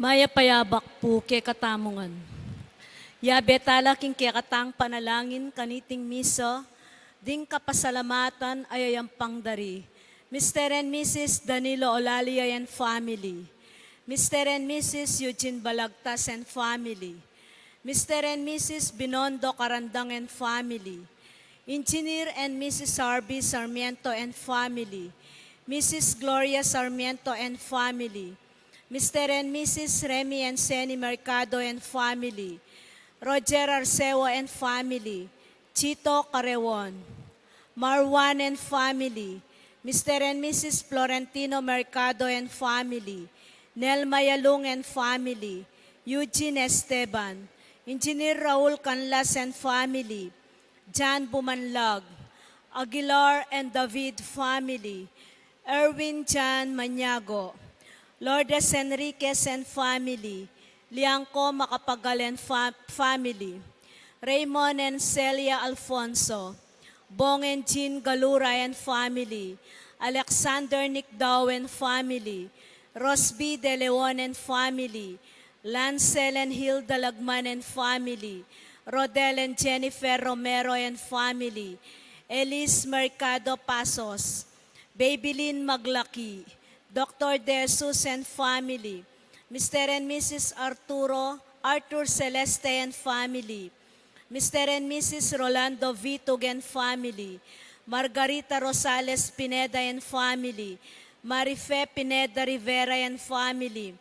Maya payabak po ke katamungan. Yabe talaking ke katang panalangin kaniting miso, ding kapasalamatan ayayang pangdari. Mr. and Mrs. Danilo Olalia and family. Mr. and Mrs. Eugene Balagtas and family. Mr. and Mrs. Binondo Karandang and family. Engineer and Mrs. Sarbi Sarmiento and family. Mrs. Gloria Sarmiento and family. Mr. and Mrs. Remy and Seni Mercado and family. Roger Arceo and family. Chito Carewon. Marwan and family. Mr. and Mrs. Florentino Mercado and family. Nel Mayalong and family. Eugene Esteban. Engineer Raul Canlas and family. John Bumanlag. Aguilar and David family. Erwin John Maniago. Lourdes Enriquez and family. Liangco Macapagal and family. Raymond and Celia Alfonso. Bong and Jean Galura and family. Alexander Nicdao and family. Rosby De Leon and family. Lancel and Hilda Lagman and family. Rodel and Jennifer Romero and family. Elise Mercado Pasos. Babylin Maglaki. Dr. De Jesus and family. Mr. and Mrs. Arthur Celeste and family. Mr. and Mrs. Rolando Vitug and family. Margarita Rosales Pineda and family. Marife Pineda Rivera and family.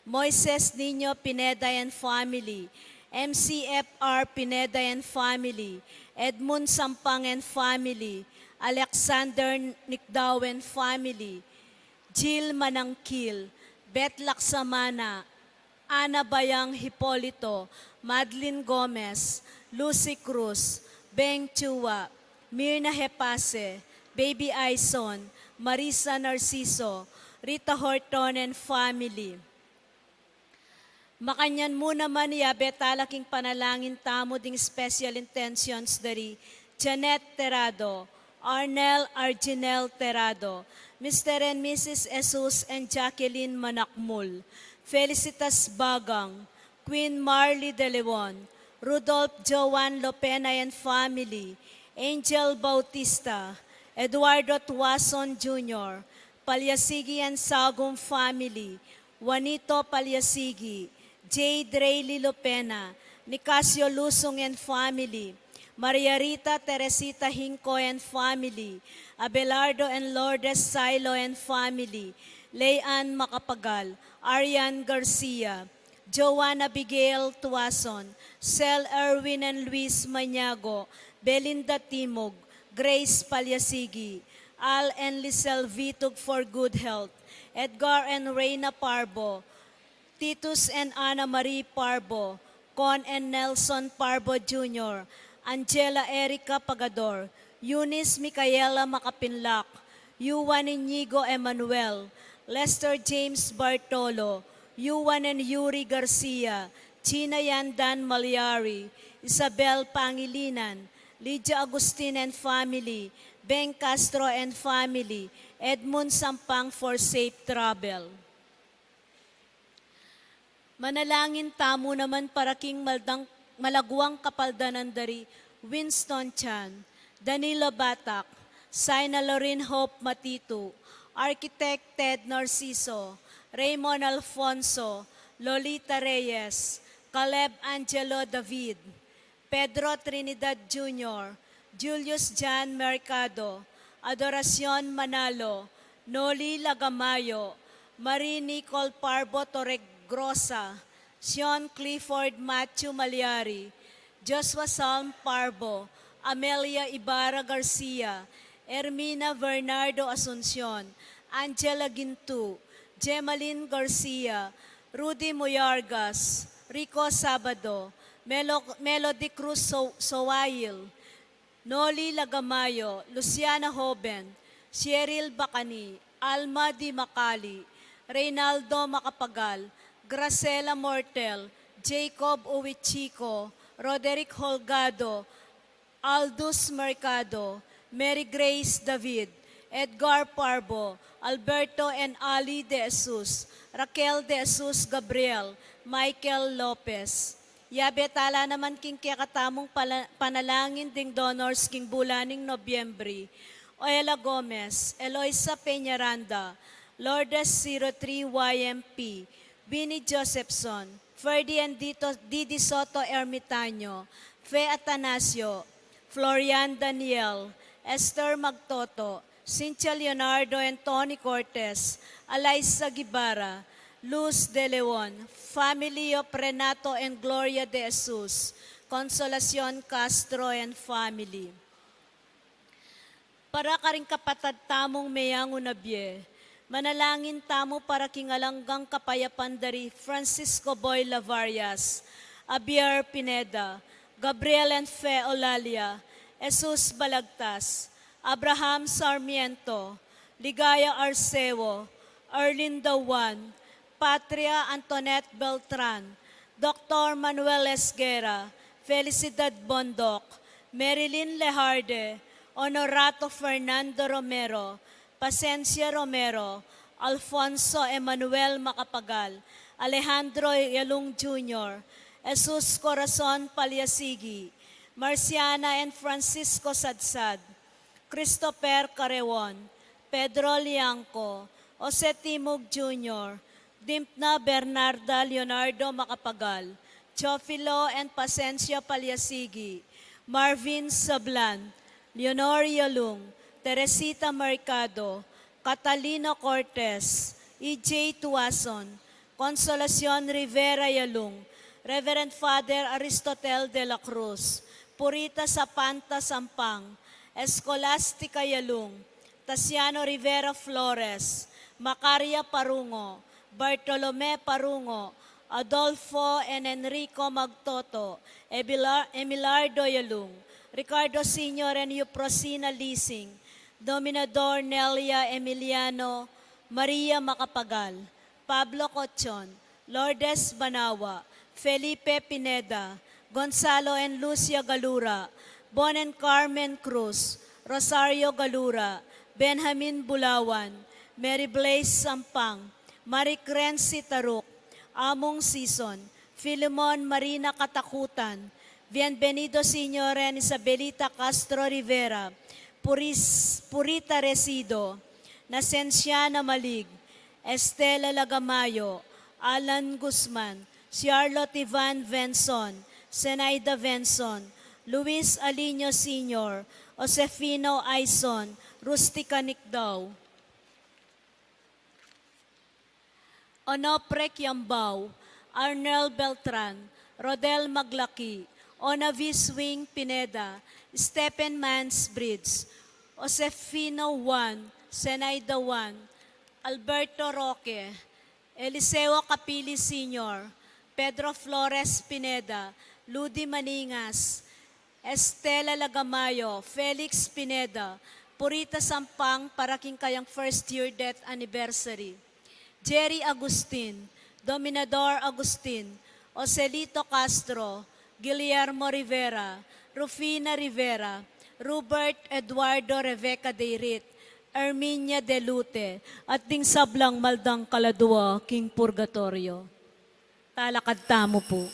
Moises Nino Pineda and family. MCFR Pineda and family. Edmund Sampang and family. Alexander Nicdao and family. Jill Manangkil. Beth Laksamana. Ana Bayang Hipolito. Madeline Gomez. Lucy Cruz. Beng Chua. Mirna Hepase. Baby Aison. Marisa Narciso. Rita Horton and family. Makanyan mo naman niya betalaking panalangin tamo ding special intentions dari Janet Terado, Arnel Arginel Terado, Mr. and Mrs. Jesus and Jacqueline Manakmul, Felicitas Bagang, Queen Marley De Leon, Rudolph Joan Lopena and family, Angel Bautista, Eduardo Tuason Jr., Palyasigi and Sagum family, Juanito Palyasigi, Jade Rayleigh Lopena, Nicasio Lusong and family, Maria Rita Teresita Hinco and family, Abelardo and Lourdes Silo and family, Leanne Macapagal, Arian Garcia, Joanna Abigail Tuason, Cel Erwin and Luis Maniago, Belinda Timog, Grace Palyasigi, Al and Lisel Vitug for good health, Edgar and Reyna Parbo, Titus and Ana Marie Parbo, Con and Nelson Parbo Jr., Angela Erica Pagador, Eunice Micaela Macapinlac, Yuan Inigo Emanuel, Lester James Bartolo, Yuan and Yuri Garcia, China Yandan Malyari, Isabel Pangilinan, Lydia Agustin and family, Ben Castro and family, Edmund Sampang for safe travel. Manalangin tamo naman para king malagwang kapaldanan dari Winston Chan, Danilo Batak, Sina Lorin Hope Matito, Architect Ted Narciso, Raymond Alfonso, Lolita Reyes, Caleb Angelo David, Pedro Trinidad Jr., Julius Jan Mercado, Adoracion Manalo, Noli Lagamayo, Marie Nicole Parbo Torregrosa, Sean Clifford Matthew Malyari, Joshua Salm Parbo, Amelia Ibarra Garcia, Ermina Bernardo Asuncion, Angela Gintu, Gemaline Garcia, Rudy Moyargas, Rico Sabado, Melody Cruz Sowail, Noli Lagamayo, Luciana Hoben, Cheryl Bacani, Alma Di Macali, Reynaldo Macapagal, Gracela Mortel, Jacob Uwichico, Roderick Holgado, Aldous Mercado, Mary Grace David, Edgar Parbo, Alberto and Ali de Jesus, Raquel de Jesus Gabriel, Michael Lopez. Yabe tala naman king katamong panalangin ding donors king bulaning Nobyembre. Oela Gomez, Eloisa Peñaranda, Lourdes 03 YMP, Bini Josephson, Ferdian Didi Soto Ermitaño, Fe Atanasio, Florian Daniel, Esther Magtoto, Cynthia Leonardo and Tony Cortez, Alaysa Gibara, Luz De Leon, Family of Renato and Gloria de Jesus, Consolacion Castro and family. Para ka rin kapatad tamong mayang unabye, manalangin tamo para kingalanggang kapayapan dari Francisco Boy Lavarias, Abier Pineda, Gabriel and Fe Olalia, Jesus Balagtas, Abraham Sarmiento, Ligaya Arceo, Erlinda Juan, Patria Antoinette Beltran, Dr. Manuel Esguera, Felicidad Bondok, Marilyn Lejarde, Honorato Fernando Romero, Pasencia Romero, Alfonso Emmanuel Macapagal, Alejandro Yalung Jr., Jesus Corazon Palyasigi, Marciana and Francisco Sadsad, Christopher Carewon, Pedro Liangco, Jose Timog Jr., Dimpna Bernarda Leonardo Macapagal, Chofilo and Pasencia Palyasigi, Marvin Sablan, Leonor Yalung, Teresita Mercado, Catalino Cortez, E.J. Tuason, Consolacion Rivera Yalung, Reverend Father Aristotel de la Cruz, Purita Sapanta Sampang, Escolastica Yalung, Tasiano Rivera Flores, Macaria Parungo, Bartolome Parungo, Adolfo and Enrico Magtoto, Emilardo Yalung, Ricardo Sr. and Euprosina Leasing, Dominador Nelia Emiliano, Maria Macapagal, Pablo Cochon, Lourdes Banawa, Felipe Pineda, Gonzalo and Lucia Galura, Bon and Carmen Cruz, Rosario Galura, Benjamin Bulawan, Mary Blaze Sampang, Marie Crency Taruk, Among Season, Filemon Marina Katakutan, Bienvenido Sr. and Isabelita Castro Rivera, Purita Resido, Nasenciana Malig, Estela Lagamayo, Alan Guzman, Charlotte Ivan Venson, Zenaida Venson, Luis Alinio Sr., Josefino Aison, Rustica Nicdaw, Onopre Kiambao, Arnel Beltran, Rodel Maglaki, Onavis Wing Pineda, Stephen Mansbridge, Josefino Juan, Zenaida Juan, Alberto Roque, Eliseo Capili Sr., Pedro Flores Pineda, Ludi Maningas, Estela Lagamayo, Felix Pineda, Purita Sampang para king kayang first year death anniversary, Jerry Agustin, Dominador Agustin, Ocelito Castro, Guillermo Rivera, Rufina Rivera, Robert Eduardo Reveca Deirit, Erminia Delute, at ding sablang maldang kaladua king purgatorio. Talakad tamo po.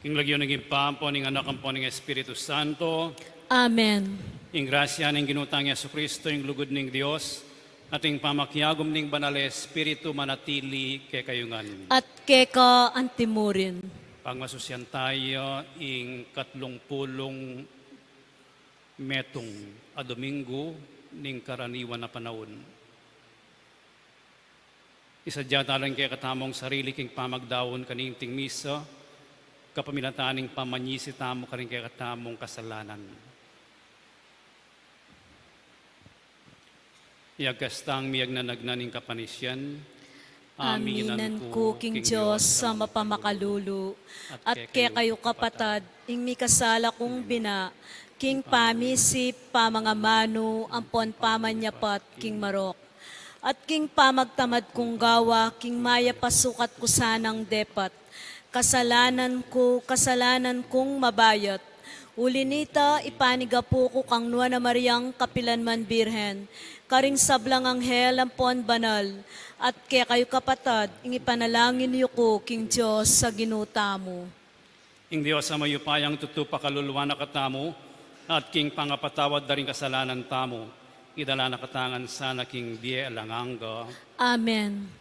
King lagyo ng impampo ng anak ang po ng Espiritu Santo, Amen. ing grasya ng ginutang Yesu Kristo, ing lugod ng Dios, at ing pamakyagom ng banal na Espiritu manatili kay kayungan. At keka antimurin. Pagmasusyan tayo ing 30 metong a Domingo ning karaniwan na panahon. Isadya talang kay katamong sarili king pamagdawon kaning ting misa, kapamilataning pamanyisi tamo karing kay katamong kasalanan. Iagkastang miyag na nagnaning kapanisyan, Aminan ko, King Diyos, sa mapamakalulu, at kaya kayo kapatad, ing mikasala kong bina, King pamisip, pamangamano, ampon pamanyapat, King marok. At King pamagtamad kong gawa, King maya pasukat ko sanang depat, kasalanan kong mabayat. Ulinita, ipaniga po ko kang Nuana Mariang Kapilanman Birhen, karing sablang anghel ampon banal, at kaya kayo kapatad, ingipanalangin niyo ko, King Diyos, sa ginuta mo. ing Dios sa mayupayang tutupa kaluluwa na katamo, at king pangapatawad da rin kasalanan tamo, idala na katangan sana king die alanganga. Amen.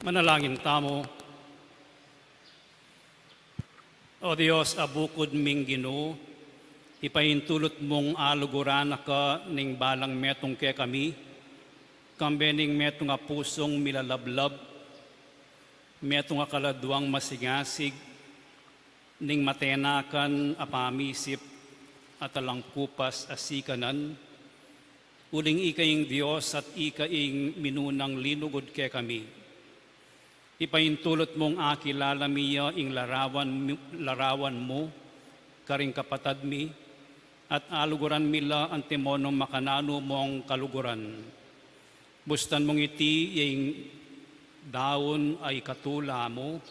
Manalangin tamo. O Diyos, abukod ming Ginoo, ipahintulot mong aluguran ka ning balang metong ke kami, kambening metong nga pusong milalablab, metong nga kaladwang masingasig, ning matenakan apamisip at alang kupas asikanan, uling ikaing Diyos at ikaing minunang linugod ke kami. Ipahintulot mong akilala miya ing larawan mo, karing kapatad mi, at aluguran mila ang timonong makanano mong kaluguran. Bustan mong iti yung daon ay katula mo,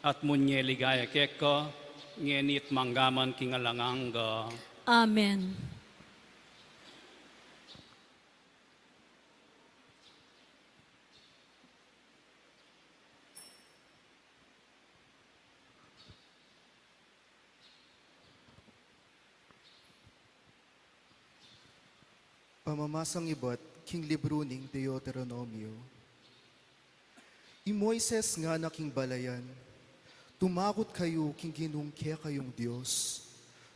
at munye ligaya keka, ngenit manggaman kingalanganga. Amen. Pamamasang iba't king libro ning Deuteronomio. I Moises nga naking balayan, tumakot kayo king ginungkya kayong Diyos.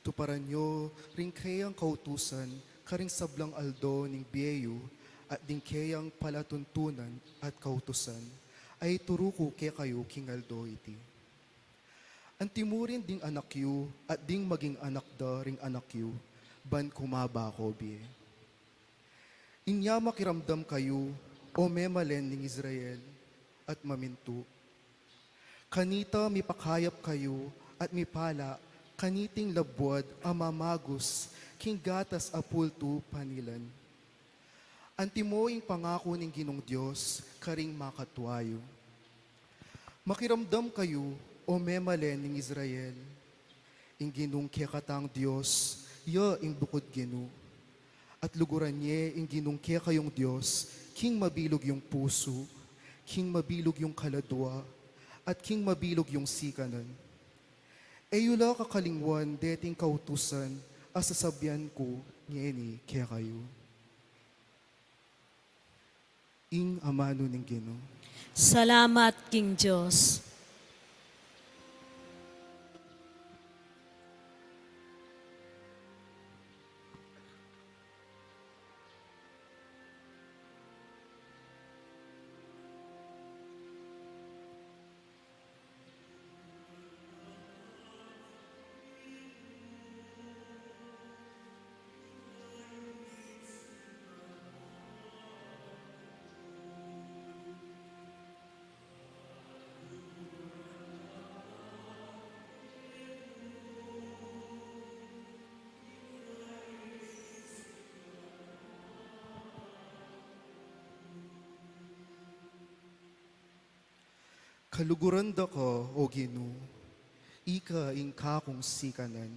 Tuparan nyo ring kayang kautusan, karing sablang aldo ning biyeyo, at ding kayang palatuntunan at kautusan, ay turuko kaya kayo king aldo iti. Antimurin ding anak yu, at ding maging anak da ring anak yu, ban kumaba ko biye. Inya makiramdam kayo, o memalen ning Israel, at maminto. Kanita mipakayap kayo, at mipala, kaniting labwad amamagos, king gatas apulto panilan. Antimoing pangako ning Ginong Diyos, karing makatwayo. Makiramdam kayo, o memalen ning Israel, ing Ginong kekatang Diyos, ya ing bukod Gino. At luguran niya ing ginungkya kayong Diyos, king mabilog yung puso, king mabilog yung kaladwa, at king mabilog yung sikanan. Eyula kakalingwan deting kautusan, asasabyan ko ngeni kaya kayo. Ing amano ning Ginoo. Salamat, King Diyos. Kaluguran da ko, o Ginoo, ika ing kakong sikanan.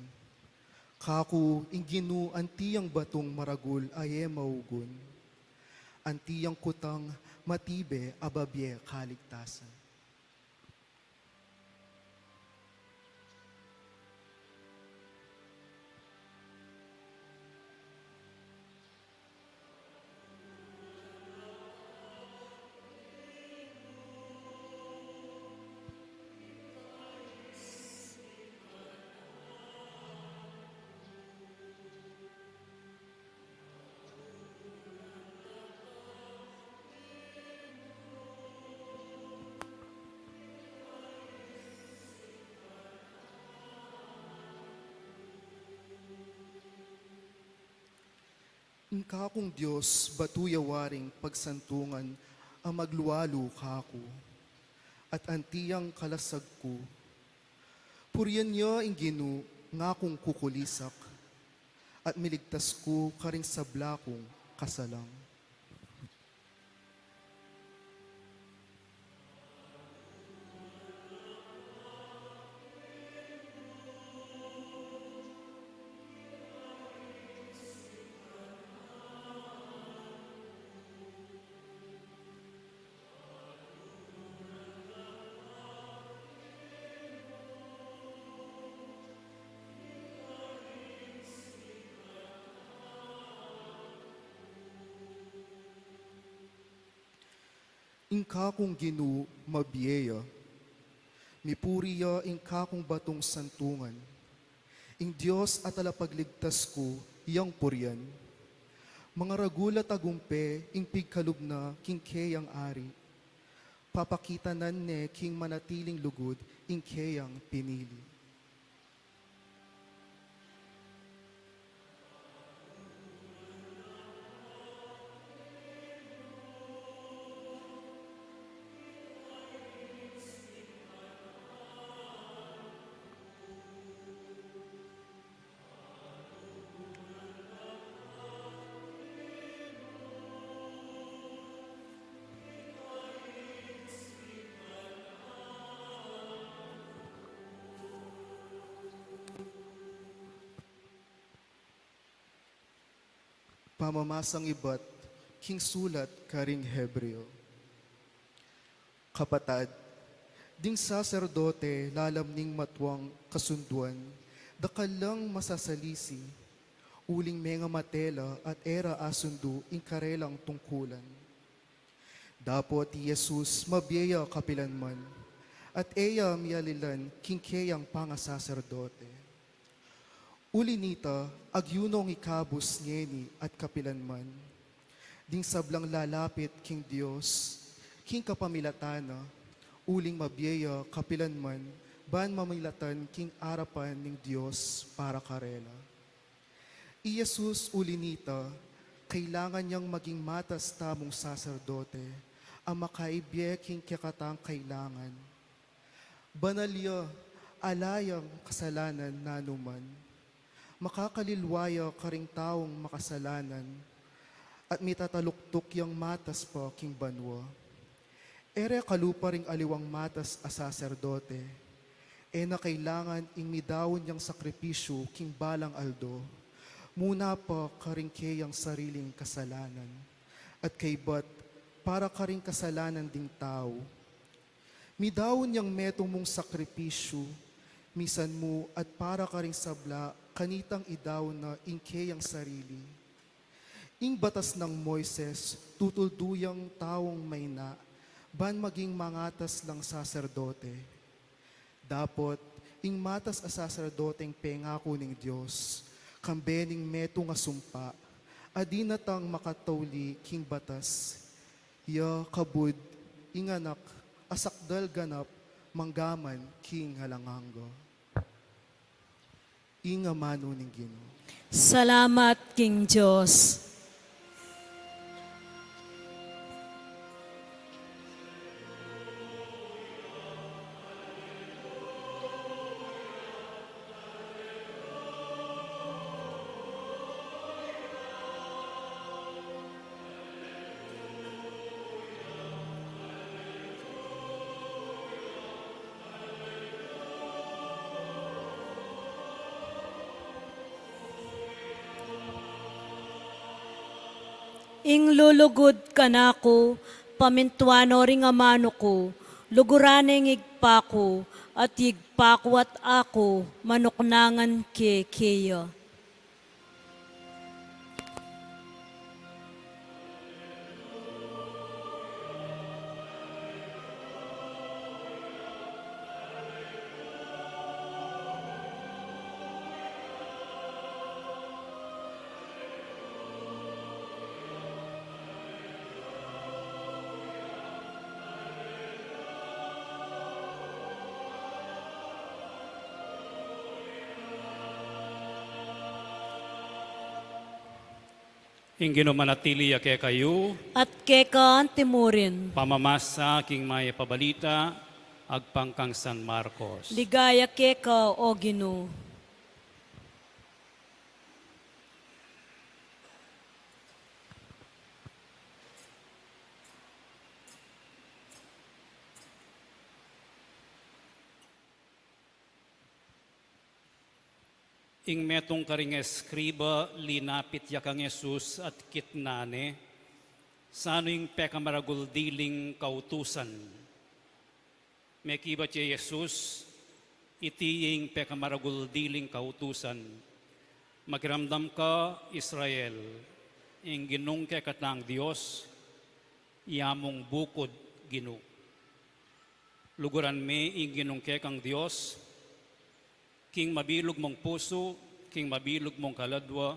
Kaku ing Ginoo antiyang batong maragul aye maugon. Antiyang kutang matibe ababye kaligtasan. Ingka kong Diyos, batuyawaring pagsantungan ang magluwalo kako, at antiyang kalasag ko. Puriyan niya ing Ginoo nga kong kukulisak, at miligtas ko karing sabla kong kasalang. Ingka kong ginu mabiyeya, mipuriya ingka kong batong santungan. Ing Diyos at alapagligtas ko, iyang purian. Mga ragula tagumpe, ing pigkalubna, king keyang ari. Papakitanan ne, king manatiling lugod, ing keyang pinili. Pamamasang iba't, king sulat karing Hebreo. Kapatad, ding saserdote lalamning matwang kasunduan, dakalang masasalisi, uling menga matela at era asundu ing karelang tungkulan. Dapot Jesus mabiyaya kapilanman, at eya mialilan king keyang pangasaserdote. Ulinita, agyunong ikabus ngeni at kapilanman. Ding sablang lalapit king Diyos, king kapamilatana, uling mabiyaya kapilanman, ban mamilatan king arapan ning Diyos para karela. I Jesus ulinita, kailangan niyang maging matas tamong saserdote, ang makaibye king kikatang kailangan. Banalya, alayang kasalanan nanuman, makakalilwaya karing taong makasalanan, at mitataluktok yang matas pa king banwa. Ere kalupa ring aliwang matas a saserdote, e na kailangan ing midawon yang sakripisyo king balang aldo, muna pa karing kayang sariling kasalanan, at kaybat para karing kasalanan ding tao. Midawon yang metong mong sakripisyo, misan mo at para karing sabla, kanitang idaw na ingkeyang sarili. Ing batas ng Moises, tutulduyang taong may na, ban maging mangatas lang saserdote. Dapot, ing matas a saserdoteng pengako ning Diyos, kambening meto nga sumpa, adinatang makatauli king batas, ya kabud, inganak, asakdal ganap, manggaman king halanganggo. Inga mano ning Ginoo. Salamat, King Diyos. Ing lulugod ka na ko, pamintuano ring amano ko, luguraneng igpa ko, at igpa ko at ako, manuknangan ke keya. Ingino manatili kay kayo, At keka timurin, pamamasa king may pabalita, agpangkang San Marcos. ligaya keka o Ginoo. Ing metong karing eskriba, linapit ya kang Jesus at kitnane, sano yung pekamaragul diling kautusan. Mekiba ti Jesus, iti yung pekamaragul diling kautusan. Magramdam ka, Israel, ing ginong katang Diyos, yamong bukod Gino. Luguran me ing ginungke kang Dios, king mabilog mong puso, king mabilog mong kaladwa,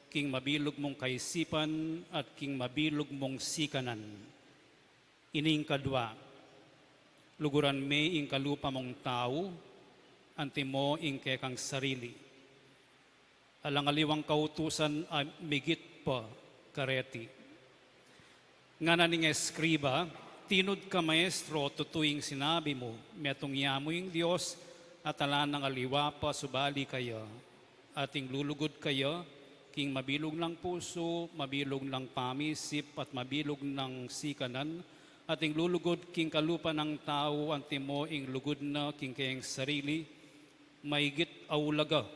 king mabilog mong kaisipan, at king mabilog mong sikanan. Ining kadwa, luguran me ing kalupa mong tao, anti mo ing kekang sarili. Alangaliwang kautusan ay migit pa kareti. Nga naning eskriba, tinod ka maestro, tutuing sinabi mo, metong yamo yung Diyos, at ala ng aliwa pa subali kayo, ating lulugod kayo, king mabilog ng puso, mabilog ng pamisip, at mabilog ng sikanan, ating lulugod king kalupa ng tao, anti mo ing lugod na king kayang sarili, maigit aulaga,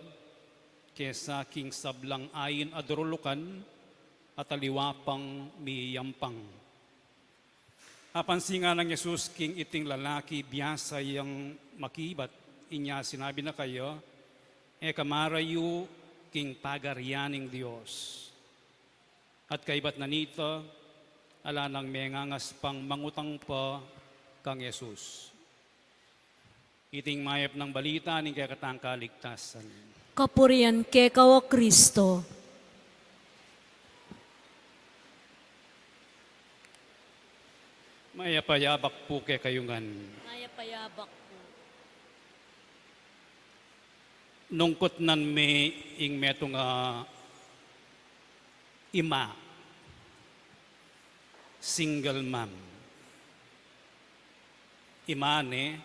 kesa king sablang ayin adrulukan, at aliwapang miyampang. Apansinga ng Yesus king iting lalaki biyasa yang makibat, inya sinabi na kayo, kamarayu king pagarianing Diyos. At kaibat na nito, ala nang mengangas pang mangutang pa kang Yesus. Iting mayap ng balita ning kakatang kaligtasan. Kapurian ke kawa Kristo. Mayapayabak po kay kayungan. Mayapayabak po. Nungkot nan me ing metong ima, single mom. Imane,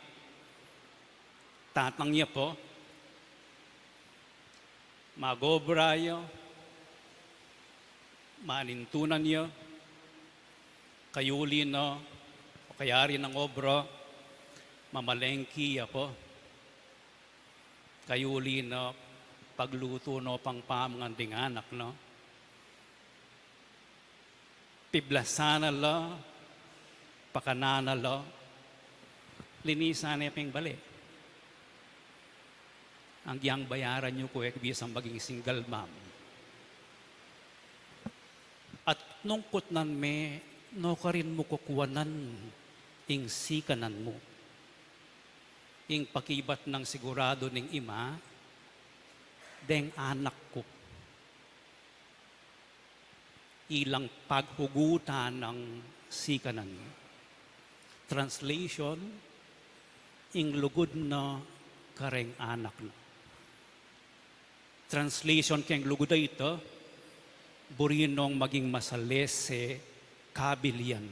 tatang niya po, magobrayo, manintunan niya, kayuli no, o kayari ng obra, mamalengki po, kayuli no, pagluto no, pang pamanganding anak no, piblasana lo, pakanana lo, linisan niya ping bali. Ang giyang bayaran niyo ko bisang maging single mom. At nungkot nan me, no ka rin mo kukuwanan ing sikanan mo. Ing pakibat ng sigurado ning ima, deng anak ko. Ilang paghugutan ng sikanan. Translation, ing lugod na kareng anak no. Translation keng lugod ito, burinong maging masalese, kabilian,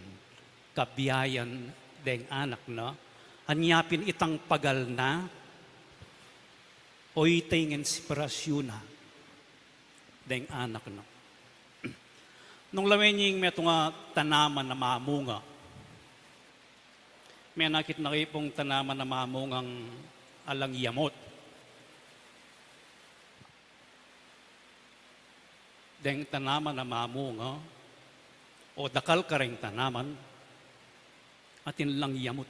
kabiyayan, deng anak na, anyapin itang pagal na, o itang inspirasyon na, deng anak na. Nung lawenying may nga tanaman na mamunga, may nakit na pong tanaman na mamungang alang yamot. Deng tanaman na mamunga, o dakal ka rin tanaman, atin lang yamot.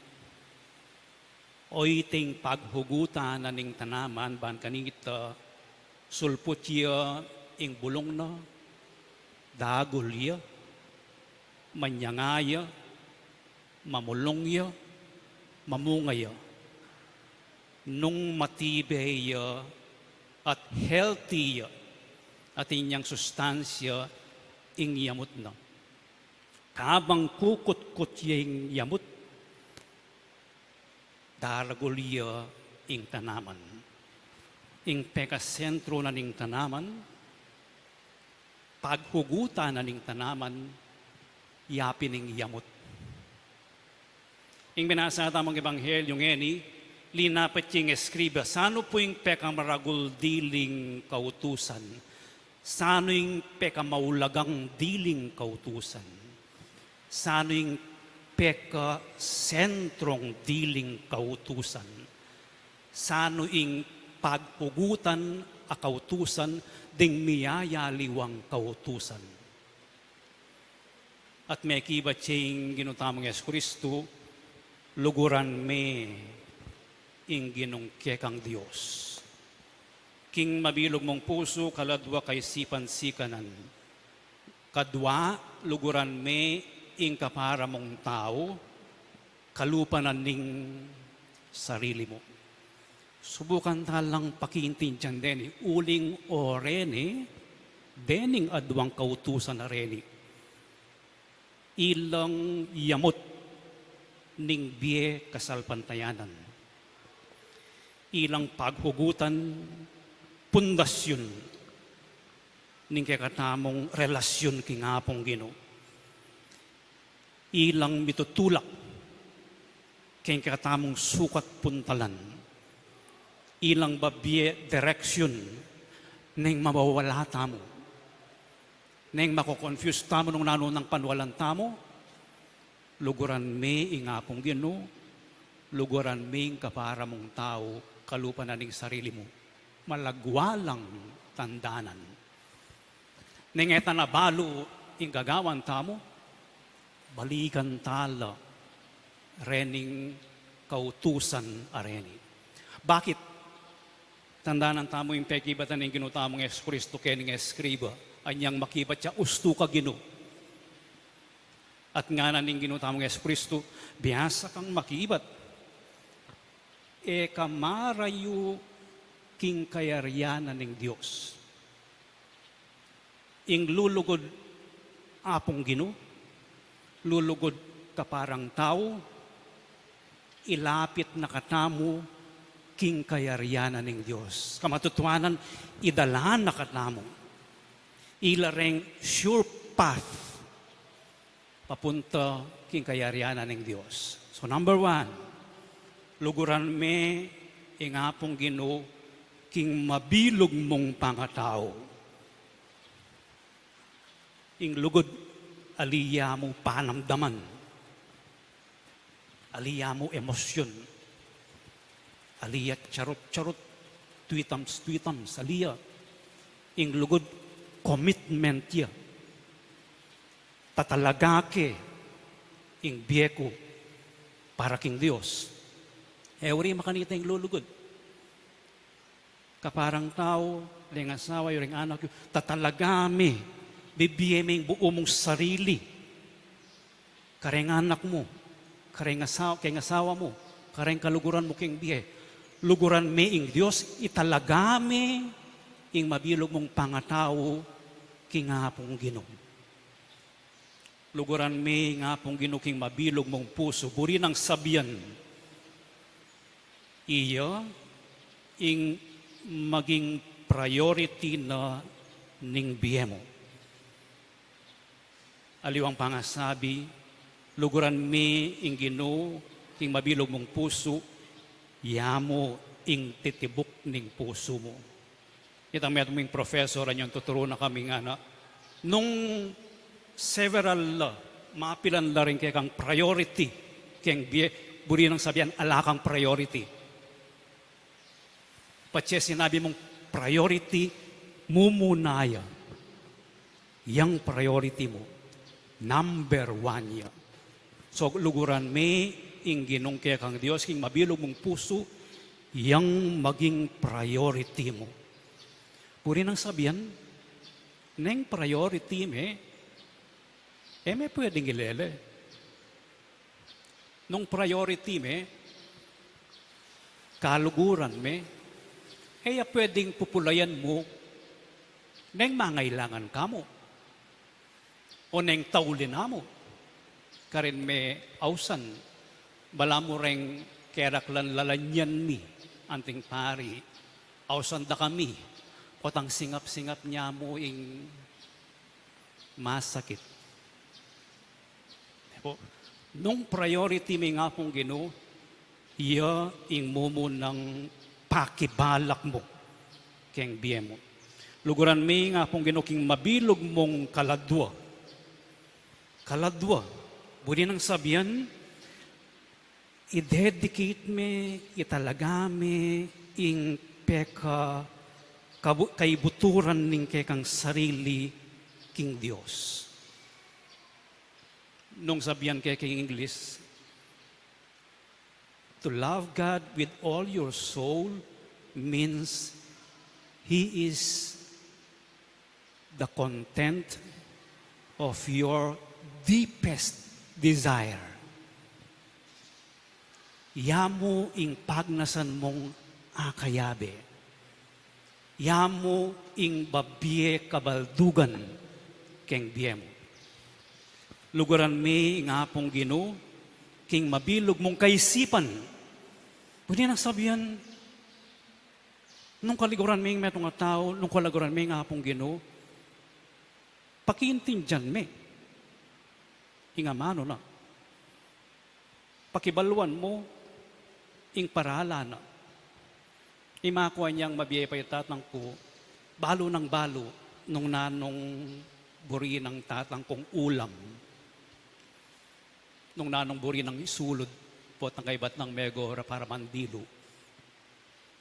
O iting paghugutan na ning tanaman, ban kanita, sulput ya ing bulong na, dagol ya, manyangaya, mamulong ya, mamungaya. Nung matibay ya, at healthy ya, at inyang sustansya ing yamot na. Kabang kukut-kut yung yamot, daragulya ing tanaman. Ing pekasentro na ning tanaman, paghugutan na ning tanaman, yapin ing yamot. Ing binasa tamang ebanghelyo ngeni, linapat yung eskriba, sano po yung pekamaragul diling kautusan? Sano yung pekamaulagang diling kautusan? Sano yung pekasentrong diling kautusan? Sano yung pagpugutan a kautusan ding miyayaliwang kautusan? At may kibat siyang ginutamang Yesu Kristo, luguran me ing ginungkekang Diyos. King mabilog mong puso, kaladwa kay sipan-sikanan. Kadwa, luguran me ing kapara mong tao, kalupanan ning sarili mo. Subukan talang pakiintindihan din, uling o reni, dening adwang kautusan na reni. Ilang yamot ning biye kasalpantayanan. Ilang paghugutan, pundasyon ning kakatamong relasyon kingapong Ginoo. Ilang mitutulak kay kakatamong sukat puntalan. Ilang babye direksyon ning mawawala tamo. Ning mako-confuse tamo nung nanunang panwalan tamo. Luguran me ingapong Ginoo, luguran me kapara mong tao, kalupan na ning sarili mo. Malagwalang tandanan. Ning eta na balo ing gagawan tamo, balikan tala rening kautusan areni. Bakit? Tandanan tamo yung pekibatan ng ginutamong Kristo kening eskriba, anyang makibat siya usto ka Ginoo. At nga na ning ginutamong Kristo, biyasa kang makibat. E kamarayo king kayaryanan ng Diyos. Ing lulugod apong Ginoo, lulugod kaparang tao, ilapit na katamo king kayaryanan ng Diyos. Kamatutuanan, idalan na katamo. Ilareng sure path papunta king kayaryanan ng Diyos. So number 1, luguran me ingapong Ginoo king mabilog mong pangatao. Ing lugod aliya mo panamdaman. Aliya mo emosyon. Aliya charot-charot, tweetams, aliya. Ing lugod commitment ya. Tatalagake ing biyeko para king Dios. Ewri makanita ing lulugod. Kaparang tao, ring asawa, ring anak, tatalagame, bibiyeme ing buo mong sarili. Kareng anak mo, kareng asawa mo, kareng kaluguran mo king biye. Luguran me ing Dios, italagame ing mabilog mong pangatao king hapong Ginoo. Luguran me nga pong ginuking mabilog mong puso, buri ng sabyan. Iya, ing maging priority na ning biyemo. Aliwang pangasabi, luguran me ing Ginoo, ing mabilog mong puso, yamo ing titibok ning puso mo. Itang may atuming professor, anyong tuturo na kami nga na, nung several mapilan la rin kaya kang priority kaya buri ng sabihan alakang priority patse sinabi mong priority mumunaya yang priority mo number 1 ya. So luguran me ing Ginong kaya kang Diyos king mabilog mong puso yang maging priority mo. Puri ng sabihan neng priority me may pwedeng ilele. Nung priority me, kaluguran me, pwedeng pupulayan mo neng mangailangan ka mo. O neng taulin na mo. Karin me ausan, bala mo ring keraklan lalanyan mi, anting pari, ausan da kami, potang singap-singap niya mo ing masakit. Nung priority may nga pong Ginoo, iya ing mumo ng pakibalak mo keng biye mo. Luguran may nga pong Ginoo king mabilog mong kaladwa. Kaladwa. Budi nang sabihan, i-dedicate me, italagame ing peka kaibuturan ning kekang sarili king Dios. Nung sabihan kay king English, to love God with all your soul means He is the content of your deepest desire. Yamo ing pagnasan mong akayabe. Yamo ing babie kabaldugan keng biyemo. Lugaran mi ing apong Ginoo king mabilog mong kaisipan. Pwede nang sabihan, nung kaliguran mi metong nga tao, nung kaliguran mi nga apong Ginoo, pakiintindihan mi. Inga mano na. Pakibaluan mo, ing parala na. Imakuha niyang mabiyay pa yung tatang ko, balo ng balo, nung nanong buri ng tatang kong ulam. Nung nanong buri ng isulod, po ng kaibat ng megora para mandilo.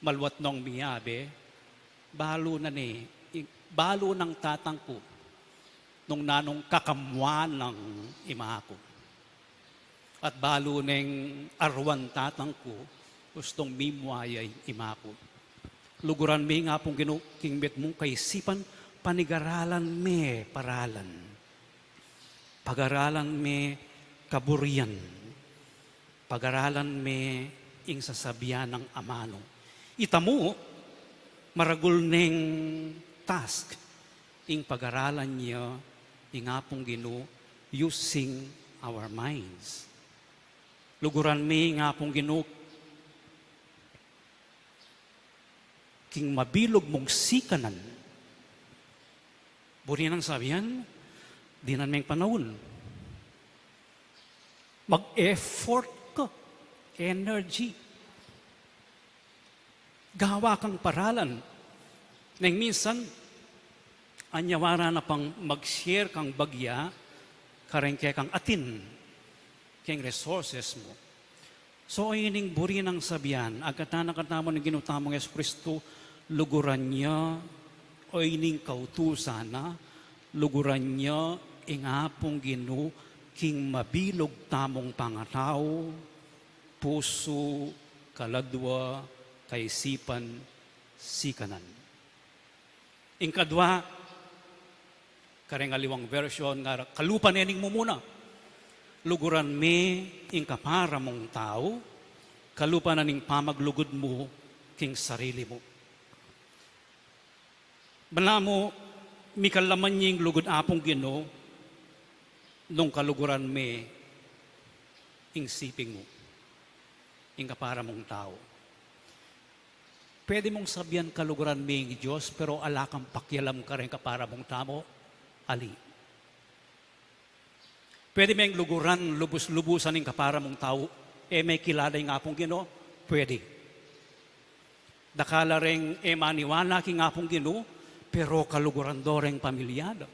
Malwat nung miyabe, balo na ni, balo ng tatang ko, nung nanong kakamwan ng ima ko. At balo ng arwan tatang ko, gustong mimwayay ima ko. Luguran mi nga pong ginukingmit mong kaisipan, panigaralan me paralan. Pag-aralan me kaburian. Pag-aralan me ing sasabihan ng amano. Itamo, maragul neng task, ing pag-aralan niya, ing apong Ginoo, using our minds. Luguran mi nga pong Ginoo, king mabilog mong sikanan. Buri nang sabihan, di na may panahon. Mag-effort ka, energy. Gawa kang paralan. Nang minsan, anyawara na pang mag-share kang bagya, karengke kang atin, keng resources mo. So, ining buri ng sabihan, agkatana-katamo ng ginutamong Yesu Kristo, luguran niya, o ining kautusan na, luguran niya, ingapong Ginoo, king mabilog tamong pangatao, puso, kaladwa, kaisipan, sikanan. Ing kadwa, karengaliwang version, nga kalupan ening mo muna, luguran me ing kapara mong tao, kalupa na ning pamaglugod mo king sarili mo. Bala mo, mikalaman niyang lugod apong Ginoo, nung kaluguran me ing siping mo, ing kapara mong tao. Pwede mong sabihan kaluguran me ing Diyos, pero alakang pakialam ka rin kapara mong tao, ali. Pwede may luguran, lubus-lubusan ng kapara mong tao, may kilala yung apong Ginoo? Pwede. Dakala rin maniwala king apong Ginoo, pero kaluguran do rin pamilyada.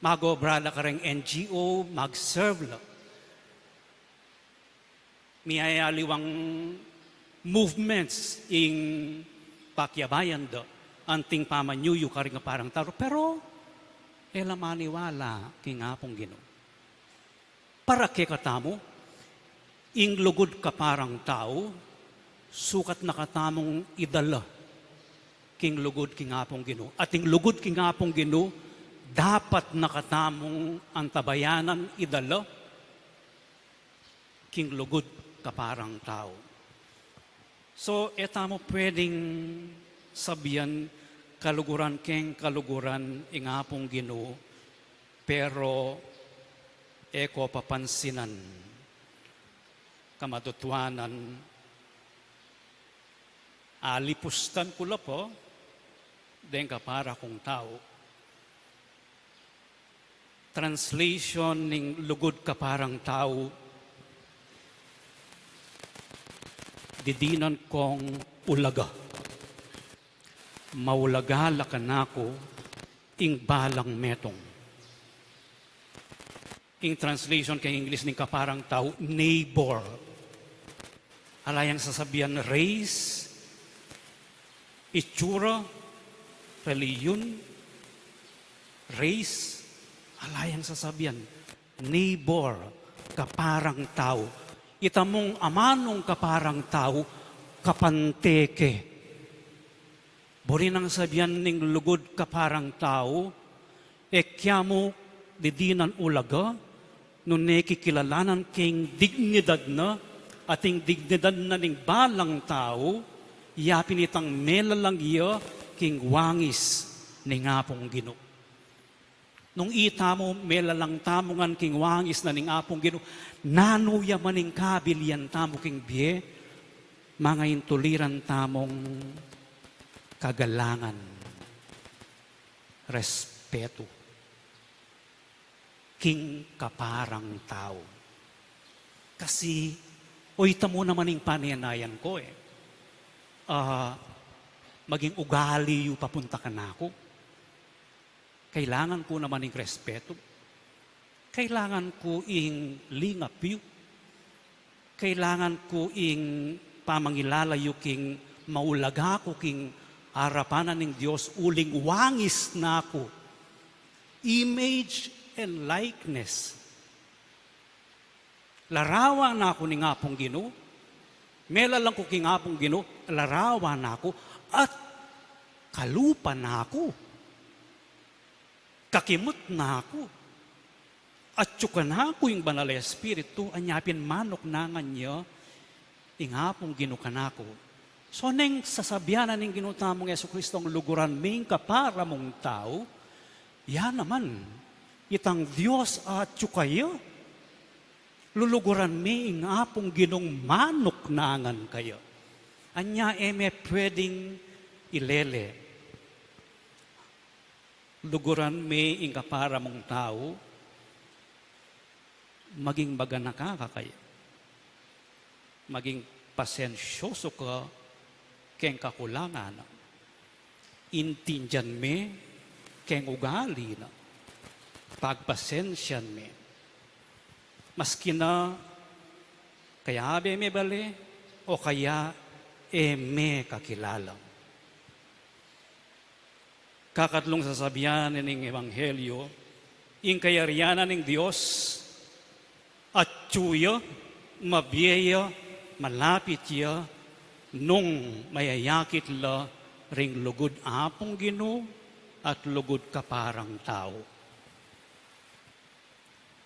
Magobrala ka rin NGO, mag-serve lang. Miyayaliwang movements ing pakyabayan do, anting pamanyuyo ka rin parang taro, pero maniwala king apong Ginoo. Para ke katamo, ing lugod ka parang tao, sukat nakatamong idala king lugod king apong Ginoo. At ing lugod king apong Ginoo, dapat nakatamong antabayanan idala king lugod ka parang tao. So, etamo pwedeng sabihan kaluguran keng kaluguran ingapong Ginoo, pero eko papansinan, kamatutuanan, alipustan ko la po, den kapara kong tao. Translation ning lugod kaparang tao, didinan kong ulaga. Maulagala ka nako ing balang metong. Ing translation kay English ning kaparang tao, neighbor. Alayang sasabihan, race, itsura, reliyon, race, alayang sasabihan, neighbor, kaparang tao. Itamong amanong kaparang tao, kapanteke. Buri nang sabihan ning lugod kaparang tao, ekyamo didinan ulaga, nung nekikilalanan king dignidad na, ating dignidad na ning balang tao, yapin itang melalang iya king wangis ning apong Ginoo. Nung ita mo, melalang tamongan king wangis na ning apong Ginoo, nanuya maning kabilian tamo king biye, mga intuliran tamong kagalangan, respeto, king kaparang tao. Kasi, oy, tamo naman yung pananayan ko maging ugali yung papunta ka na ako. Kailangan ko naman yung respeto. Kailangan ko yung lingap yu. Kailangan ko yung pamangilalayo king maulaga ko king harapanan ng Diyos uling wangis na ako. Image and likeness. Larawan na ako ni ngapong Ginoo. Mela lang ko king ngapong Ginoo, larawan na ako at kalupa na ako. Kakimot na ako. At tsuka na ako yung banal na Espiritu, anyapin manok na nga niya, ingapong Ginoo ka na ako. So, neng sasabihanan ng Ginoo tamong Yesu Kristo ang luguran ming kapara mong tao, yan naman, itang Diyos at tsukayo, luluguran ming apong Ginong manok nangan kayo. Anya eme pwedeng ilele. Luguran me ing kapara mong tao, maging bagana ka kayo. Maging pasensyoso ka keng kakulangan. Intindihan me keng ugali na. Pagpasensyan me. Maski na kaya abe me bale o kaya me kakilala. Kakatlong sasabihan ng Ebanghelyo, ing kayarianan ng Diyos at tsuya, mabiya, malapit ya, nung mayayakit la ring lugod apong Ginoo at lugod kaparang tao.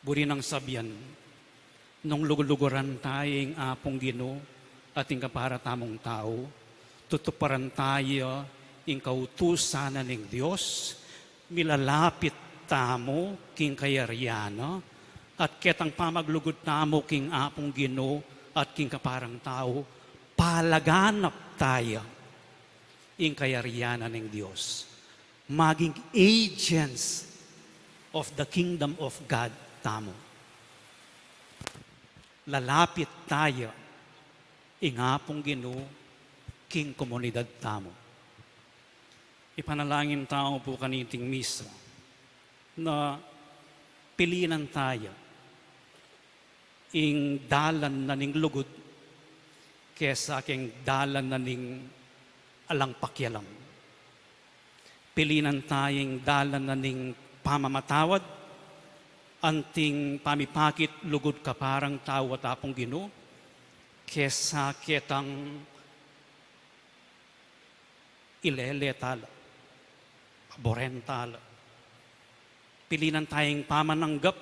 Buri nang sabihan, nung luguluguran tayong apong Ginoo at ing kapara tamong tao, tutuparan tayo ing kautusan ng Diyos, milalapit tamo king kayariana, at ketang pamaglugod tamo king apong Ginoo at king kaparang tao, palaganap tayo ing kayariana ng Diyos. Maging agents of the kingdom of God tamo. Lalapit tayo ing apong Ginoo king komunidad tamo. Ipanalangin tao po kaniting misa na pilinan tayo ing dalan na ning lugod kesa aking dalan na ning alang pakyalam. Pilinan tayong dalan na ning pamamatawad, anting pamipakit lugod kaparang tao at apong Ginoo, kesa ketang ileletala, aborentala. Pilinan tayong pamananggap,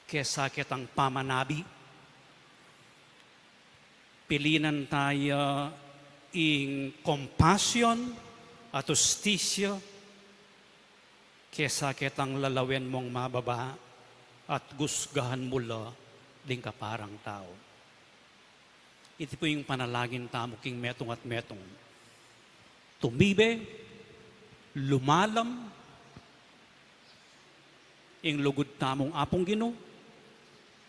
kesa ketang pamanabi. Pilinan tayo ing compassion at justisya, kesa ketang lalawen mong mababa at gusgahan mula ding kaparang tao. Ito po yung panalangin tamo king metong at metong. Tumibe, lumalam, ing lugod tamong apong Ginoo,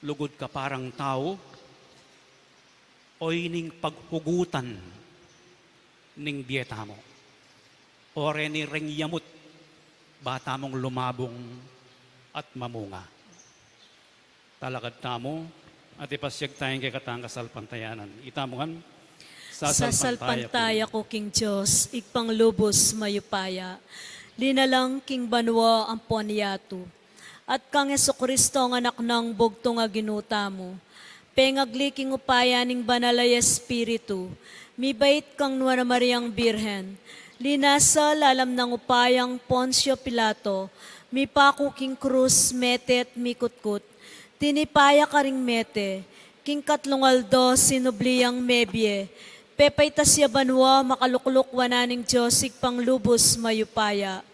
lugod kaparang tao, oy ning paghugutan ning dieta mo. Ore ni ring yamot, bata mong lumabong at mamunga. Talakad tamo, at ipasyag tayong kay katang kasalpantayanan. Itamongan, Sasalpantaya ko king Diyos, igpanglubos mayupaya. Linalang king banwa ang puanyato. At kang Jesucristo ang anak ng bugto nga ginuta mo. Pengagliking upaya ning banalay Espiritu. Mibait kang Nuana Mariang Birhen. Linasa lalam ng upayang Poncio Pilato. Mipako king krus metet mikutkut. Tinipaya ka ring mete. King Katlungaldo, sinubliyang mebye, pepay tasya banwa, makalukluk wananing Diyosig panglubos mayupaya.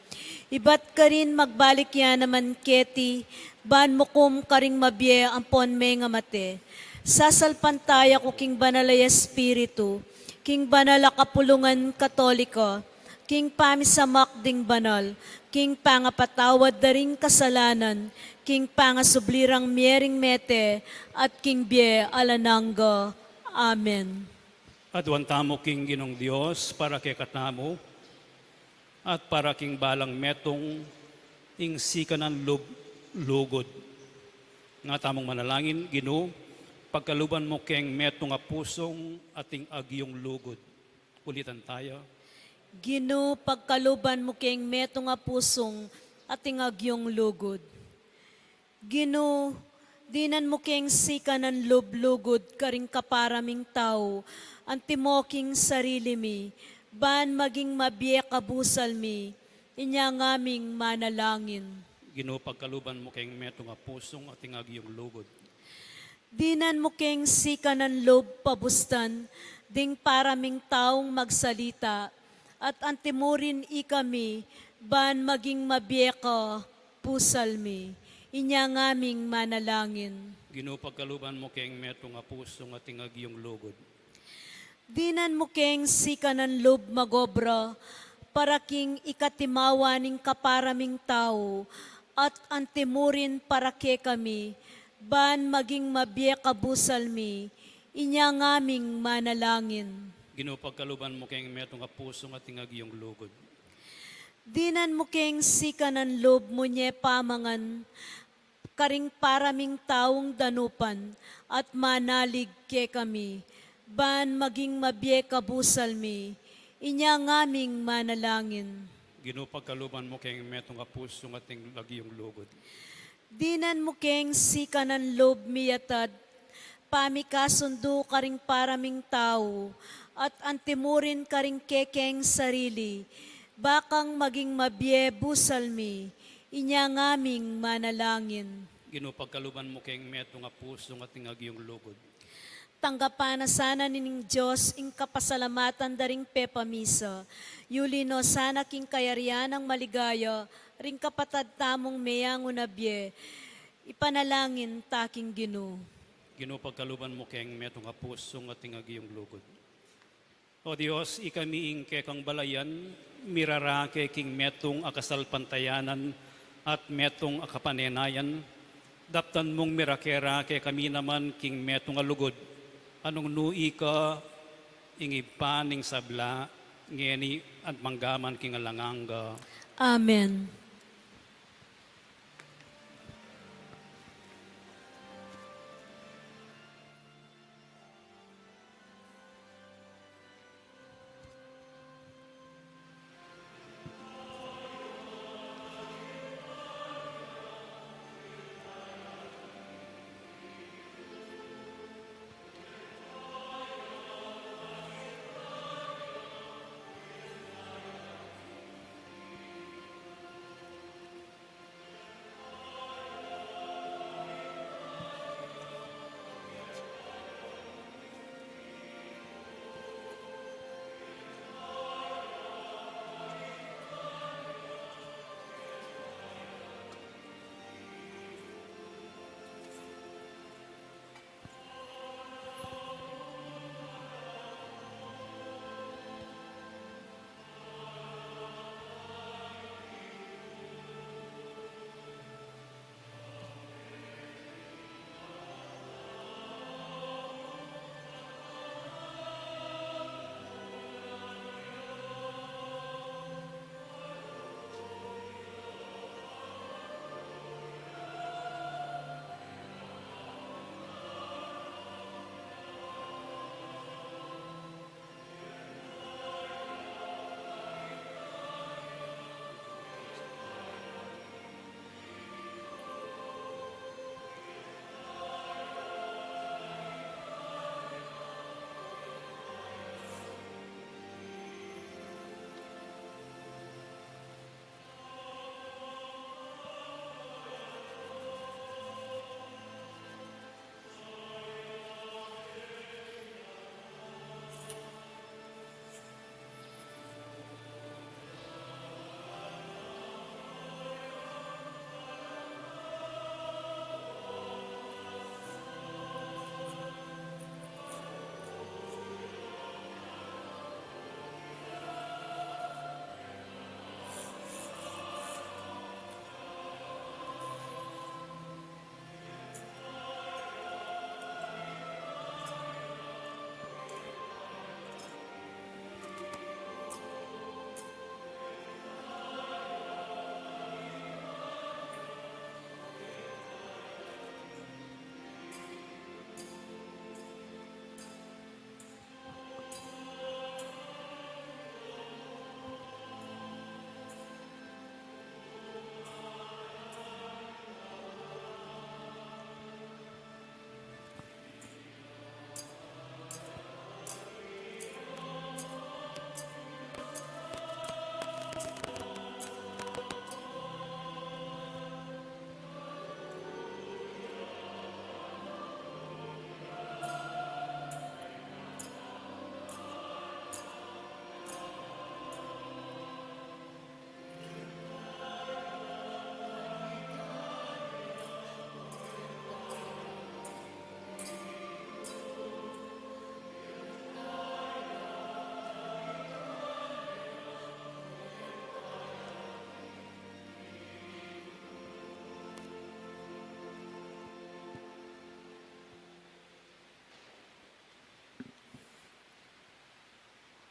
Ibat ka rin magbalik yan naman keti, ban mukum karing mabye ampon may nga mate. Sasalpantaya ko king banalay espiritu, king banala kapulungan katoliko, king pamisamak ding banal, king pangapatawad daring kasalanan, king pangasublirang miering mete, at king bie alanangga. Amen. Adwantamo king Ginong Dios para kay katnamo at para king balang metong ing sikanan lugod. Nga tamong manalangin, Ginoo, pagkaluban mo keng metong nga pusong ating agyong lugod. Ulitan tayo. Gino pagkaluban mo keng meto nga pusong ating agyong lugod. Gino, dinan mo keng sika ng lublugod karing kaparaming tao, antimoking sarili mi, ban maging mabiye kabusal mi, inya ngaming manalangin. Ginoo, pagkaluban mo keng metong nga pusong ating agyong lugod. Dinan mo keng sika ng lob pabustan, ding paraming taong magsalita, at antimurin ikami, ban maging mabiye ka pusal mi, inya ngaming manalangin. Ginoo, pagkaluban mo keng metong nga pusong ating agyong lugod. Dinan mo keng sika ng lob magobra, para king ikatimawa ning kaparaming tao, at antimurin para ke kami, ban maging mabiye kabusal mi, inya ngaming manalangin. Ginoo, pagkaluban mo keng metong nga pusong ating agyong lugod. Dinan mo keng sika ng lob mo nye pamangan, karing paraming taong danupan, at manalig ke kami, ban maging mabiye kabusal mi, inya ngaming manalangin. Ginoo, pagkaluban mo keng metong nga pusong ating agyong lugod. Dinan mo keng sika ng lob miyatad, pamikasundo karing paraming tao, at antimurin karing kekeng sarili, bakang maging mabiye busal mi, inya ngaming manalangin. Ginoo, pagkaluban mo keng metong nga pusong ating agyong lugod. Tanggapan na sana nining Diyos ing kapasalamatan daring pepamisa. Yulino sana king kayarian ng maligaya, ring kapatad tamong meyang unabye. Ipanalangin taking Ginoo. Ginoo, pagkaluban mo keng metong nga pusong ating agyong lugod. O Dios, ikami ing kekang balayan, mirarake king metong akasalpantayanan at metong akapanenayan. Daptan mong mirakera kay kami naman king metong nga lugod. Anong nui ka ingipaning sabla, ngeni at manggaman king alanganga. Amen.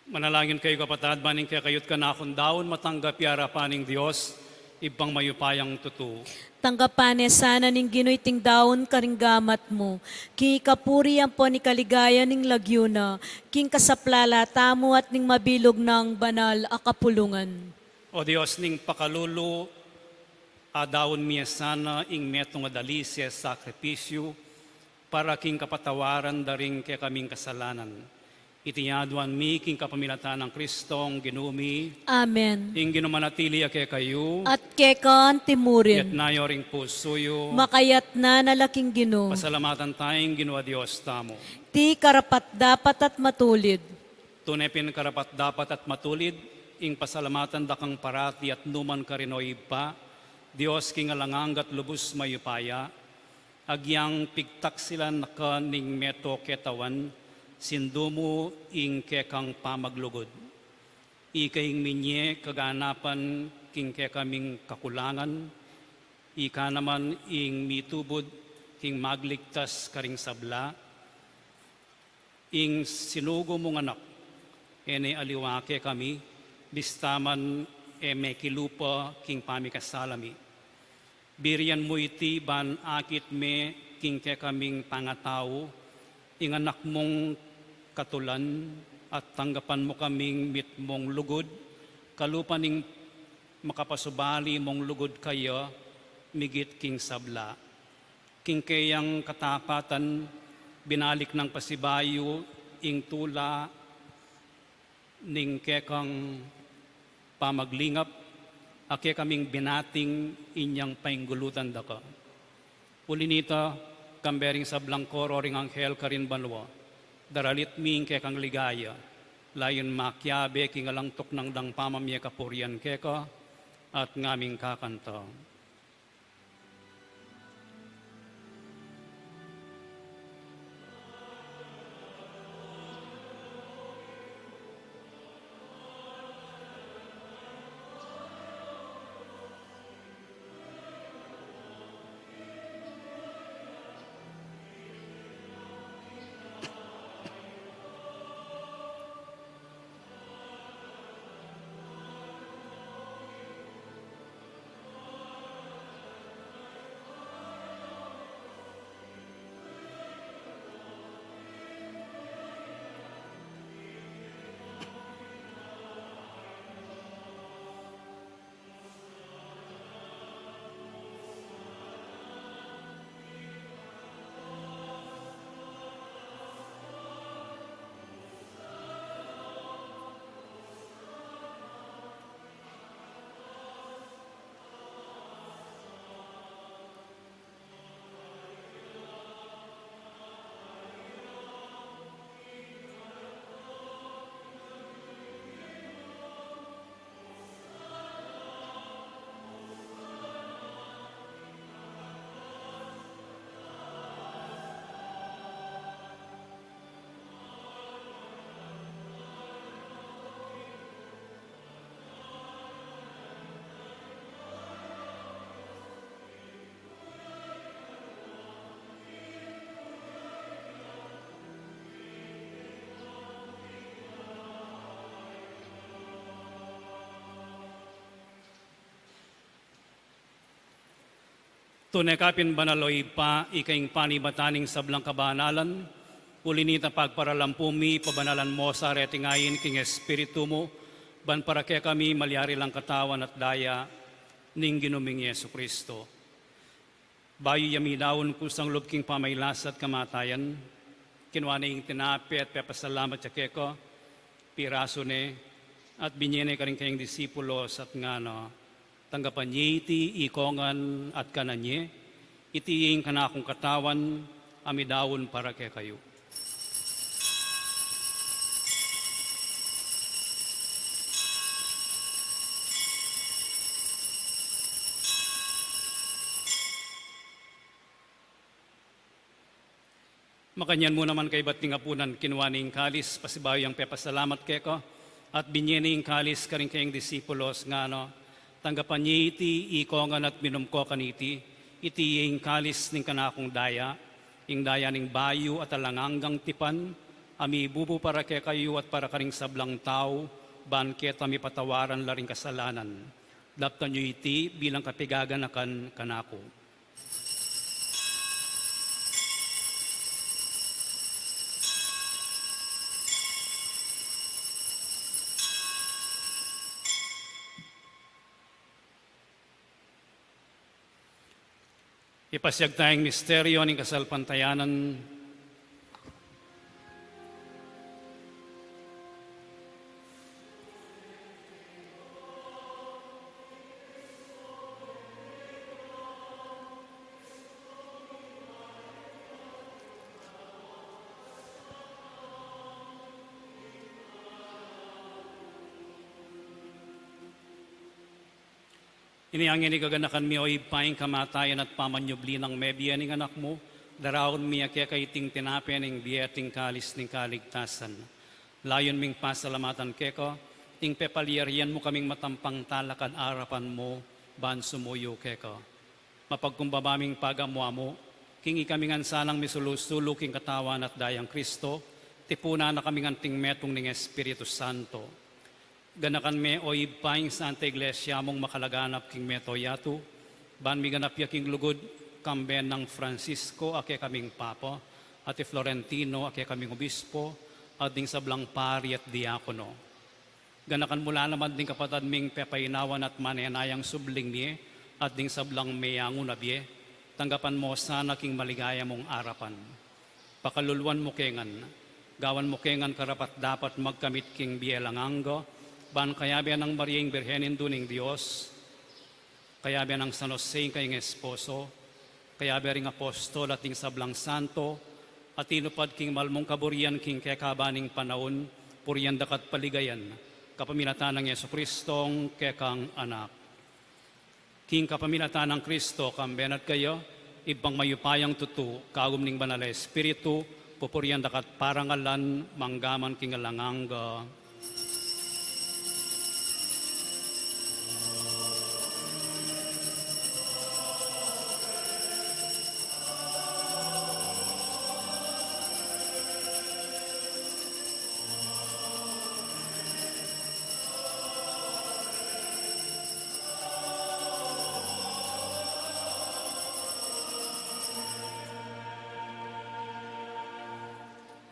Manalangin kayo kapatad, maning kaya kayot ka na akong daon matanggap yara paning Diyos, ibang mayupayang tutu. Tanggapane sana ning ginuiting daon karing gamat mo. King ikapuriyan po ni kaligaya ning lagyuna. King kasaplala tamo at ning mabilog ng banal a kapulungan. O Diyos ning pakalulu, daon miya sana ing metong adalisya sakripisyo, para king kapatawaran daring kaya kaming kasalanan. Itiyaduan mi king kapamilatan ng Kristong ginumi, Amen. ing ginumanatili kaya kayo, At kekan yat timurin. nayo ring pusoyo, Makayat na nalaking gino. pasalamatan tayong ginawa Diyos tamo. Ti karapat dapat at matulid. Tunepin karapat dapat at matulid, ing pasalamatan dakang parati at numan karinoy pa, Diyos king alanganggat lubos mayupaya, agyang pigtak sila nakaning meto ketawan, sindumo ing kekang pamaglugod. Ikaing minye kaganapan king kekaming kakulangan, ika naman ing mitubod king magligtas karing sabla, ing sinugo mong anak, ene aliwake kami, bistaman may kilupa king pamikasalami. Birian mo iti ban akit me king kekaming pangatao, ing anak mong katulan at tanggapan mo kaming mit mong lugod, kalupaning makapasubali mong lugod kaya, migit king sabla. King kayang katapatan, binalik ng pasibayo, ing tula, ning kekang pamaglingap, ake kaming binating inyang painggulutan daka. Pulinita, kambering sa blangkoro ring anghel karin banwa, daralit ming kekang ligaya, layon makyabe kingalangtok ng dang pamamye kapurian keka, at ngaming kakanta. Tunekapin banaloy pa, ikaing panibataning sablang kabanalan, pulinita pagparalampumi, pabanalan mo sa retingayin king espiritu mo, ban para kaya kami malyari lang katawan at daya, ning ginuming Yesu Kristo. Bayo yami daon kusang loob king pamaylas at kamatayan, kinuha na yung tinapi at pepasalamat sa keko, piraso ne, at binyene ka rin kayong disipulos at nga tanggapan niya iti ikongan at kananye, iti yung kanakong katawan, amidawon para kay kayo. Makanyan mo naman kay ba't tingapunan kinuha ni kalis, pasibayo yung pepasalamat kay ko, at binyene yung kalis ka rin kayong disipulos nga tanggapan niya iti ikongan at minumko kaniti, iti yung kalis ning kanakong daya, ing daya ning bayo at alanganggang tipan, Ami bubu para kay kayo at para karing sablang tao, ban ket ami patawaran laring kasalanan. Daptan nyo iti bilang kapigaganakan kanako. Ipasyag tayong misteryo ng kasalpantayanan. Iniangin ni kaganakan mi o ipaing kamatayan at pamanyubli ng mebiya ning anak mo, daraon miya kaya kaiting tinapya ning biyeting kalis ning kaligtasan. Layon ming pasalamatan keko, ting pepalyarian mo kaming matampang talakan arapan mo, ban sumuyo keko. Mapagkumbabaming pagamwa mo, king ikaming ansanang misulusulo king katawan at dayang Kristo, tipuna na kaming anting metong ning Espiritu Santo. Ganakan me o ipaing Santa Iglesia mong makalaganap king metoyatu, ban mi ganap ya king lugod kamben ng Francisco ake kaming Papa, at Florentino ake kaming Obispo, at ding sablang pari at diakono. Ganakan mula naman ding kapatad ming pepainawan at manenayang subling niye, at ding sablang mayangon na biye, tanggapan mo sana king maligaya mong arapan. Pakaluluan mo kengan, gawan mo kengan karapat dapat magkamit king bielangango, ban kayabian ng Mariang Birhenin duning Diyos, kayabian ng San Jose kayong esposo, kayabian ring apostol at ting sablang santo, at tinupad king malmong kaburian king kekabaning panahon, puriyan dakat paligayan, kapaminatan ng Yesu Kristong kekang anak. King kapaminatan ng Kristo, kambenat kayo, ibang mayupayang tutu, kagum ning banal na Espiritu, pupuriyan dakat parangalan, manggaman king alanganga.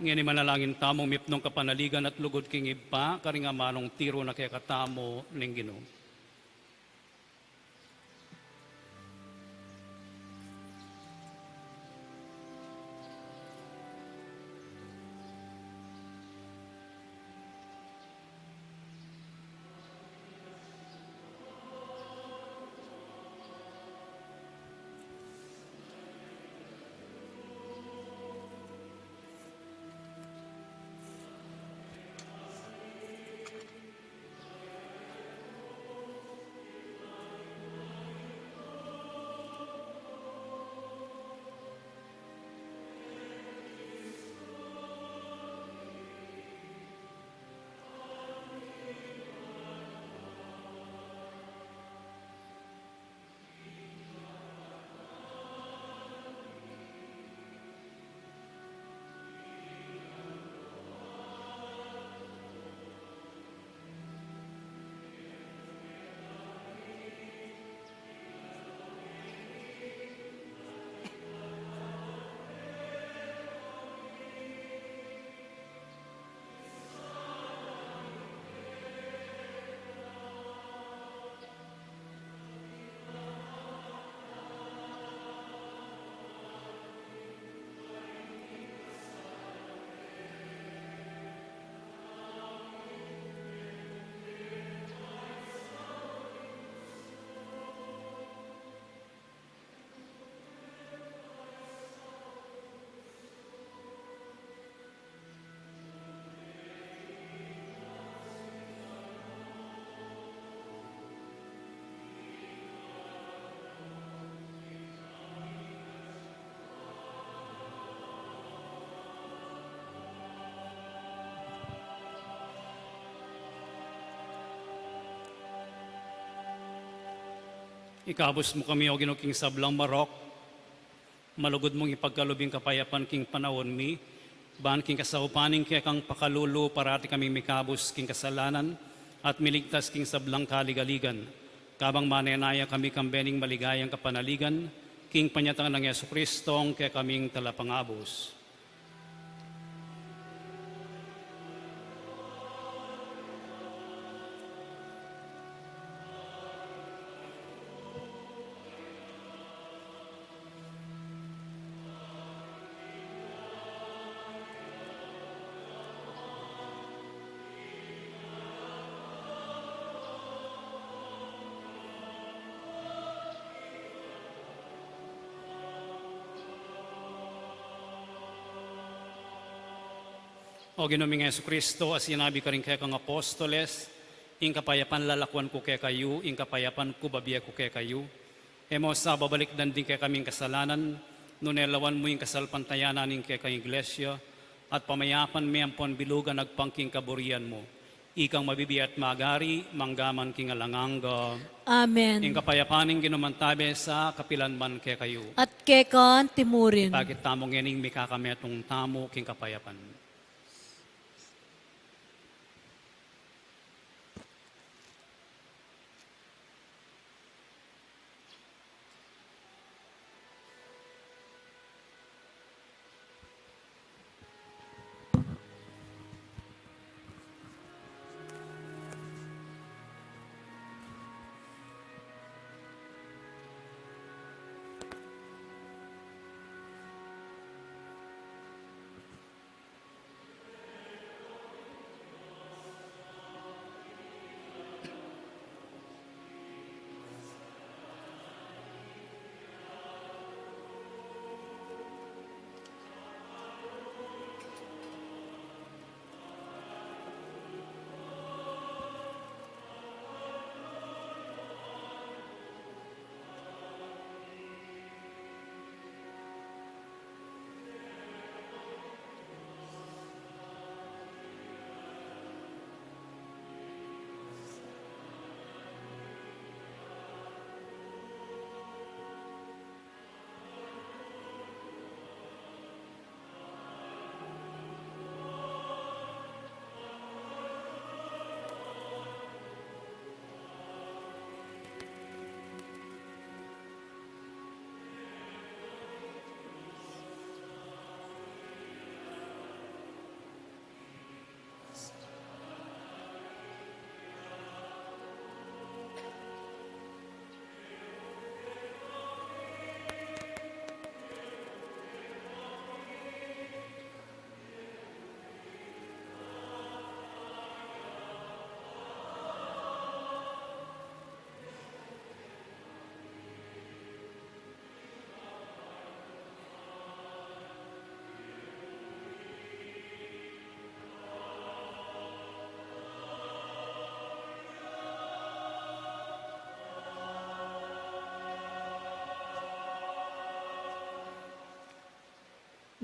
Ngayon manalangin tamong mipnong kapanaligan at lugod king iba, karinga manong tiro na kaya katamo ng Ginoo. Ikabos mo kami o Ginoo king sablang marok, malugod mong ipagkalubing kapayapan king panahon mi, Ban king kasaupaning kaya kang pakalulu parati kami mikabos king kasalanan at miligtas king sablang kaligaligan. Kabang manenaya kami kambening maligayang kapanaligan, king panyatang ng Yesu Kristong kaya kaming talapangabos. O Ginoong Yesu Kristo, as sinabi ka rin kaya kang apostoles, ing kapayapan lalakwan ko kaya kayo, ing kapayapan ko babiya ko kaya kayo. Emo sa babalik din kaya kaming kasalanan, nunelawan mo yung kasalpantayanan ing kaya kang iglesia, at pamayapan may ampon bilugan nagpangking kaburian mo. Ikang mabibiya at magari, manggaman king alanganga. Amen. Ing kapayapaning ginumantabe sa kapilanman kaya kayo. At kekan timurin. Pagit tamong yaning may kakametong tamo king kapayapan.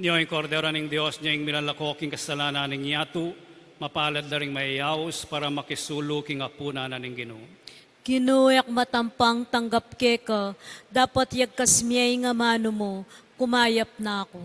Niyo ang kordero ng Diyos, niya yung milalakoking kasalanan ng yatu, mapalad na rin mayayaos para makisulo king apuna na ng Ginoo. Kinuyak matampang tanggap keka, dapat yagkasmiyay nga mano mo, kumayap na ako.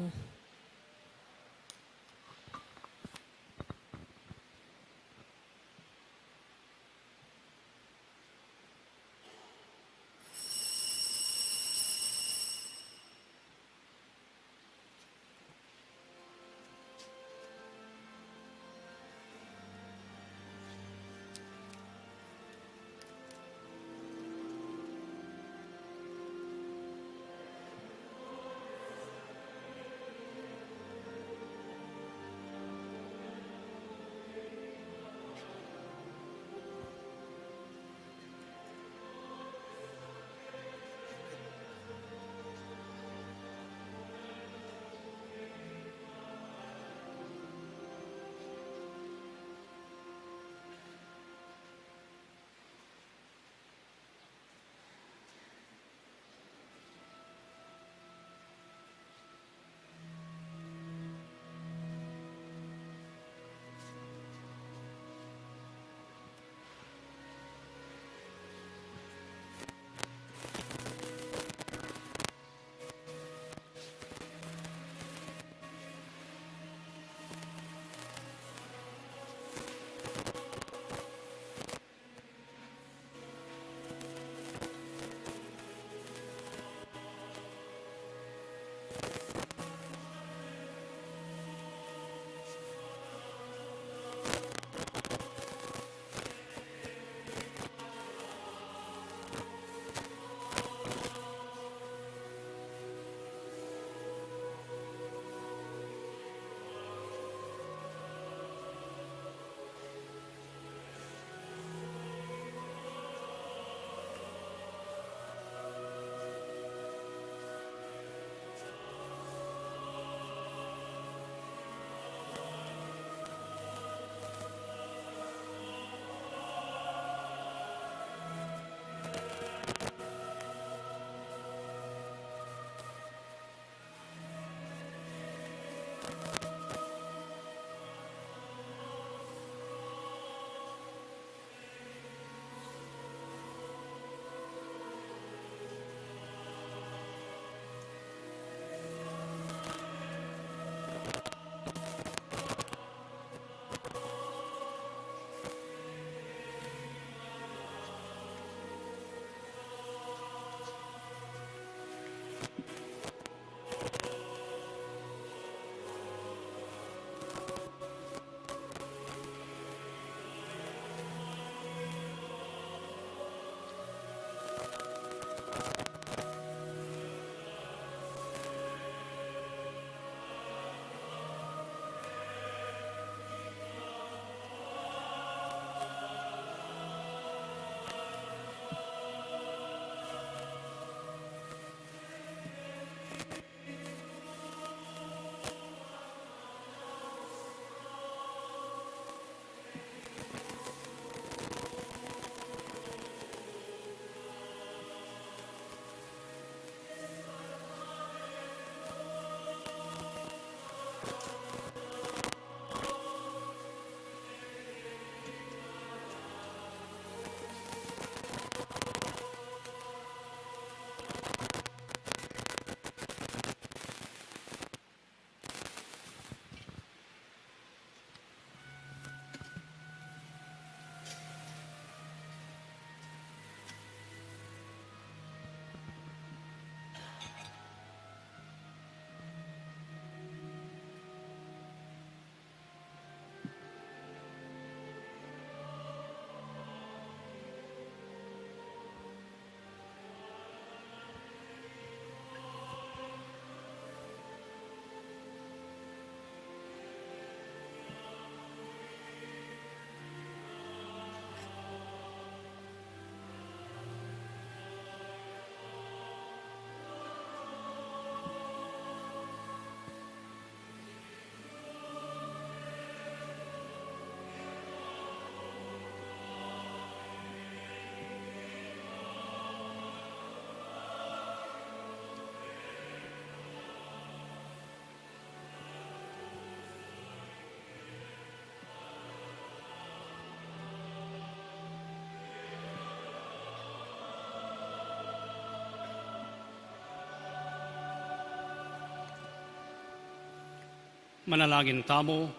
Manalangin tamo.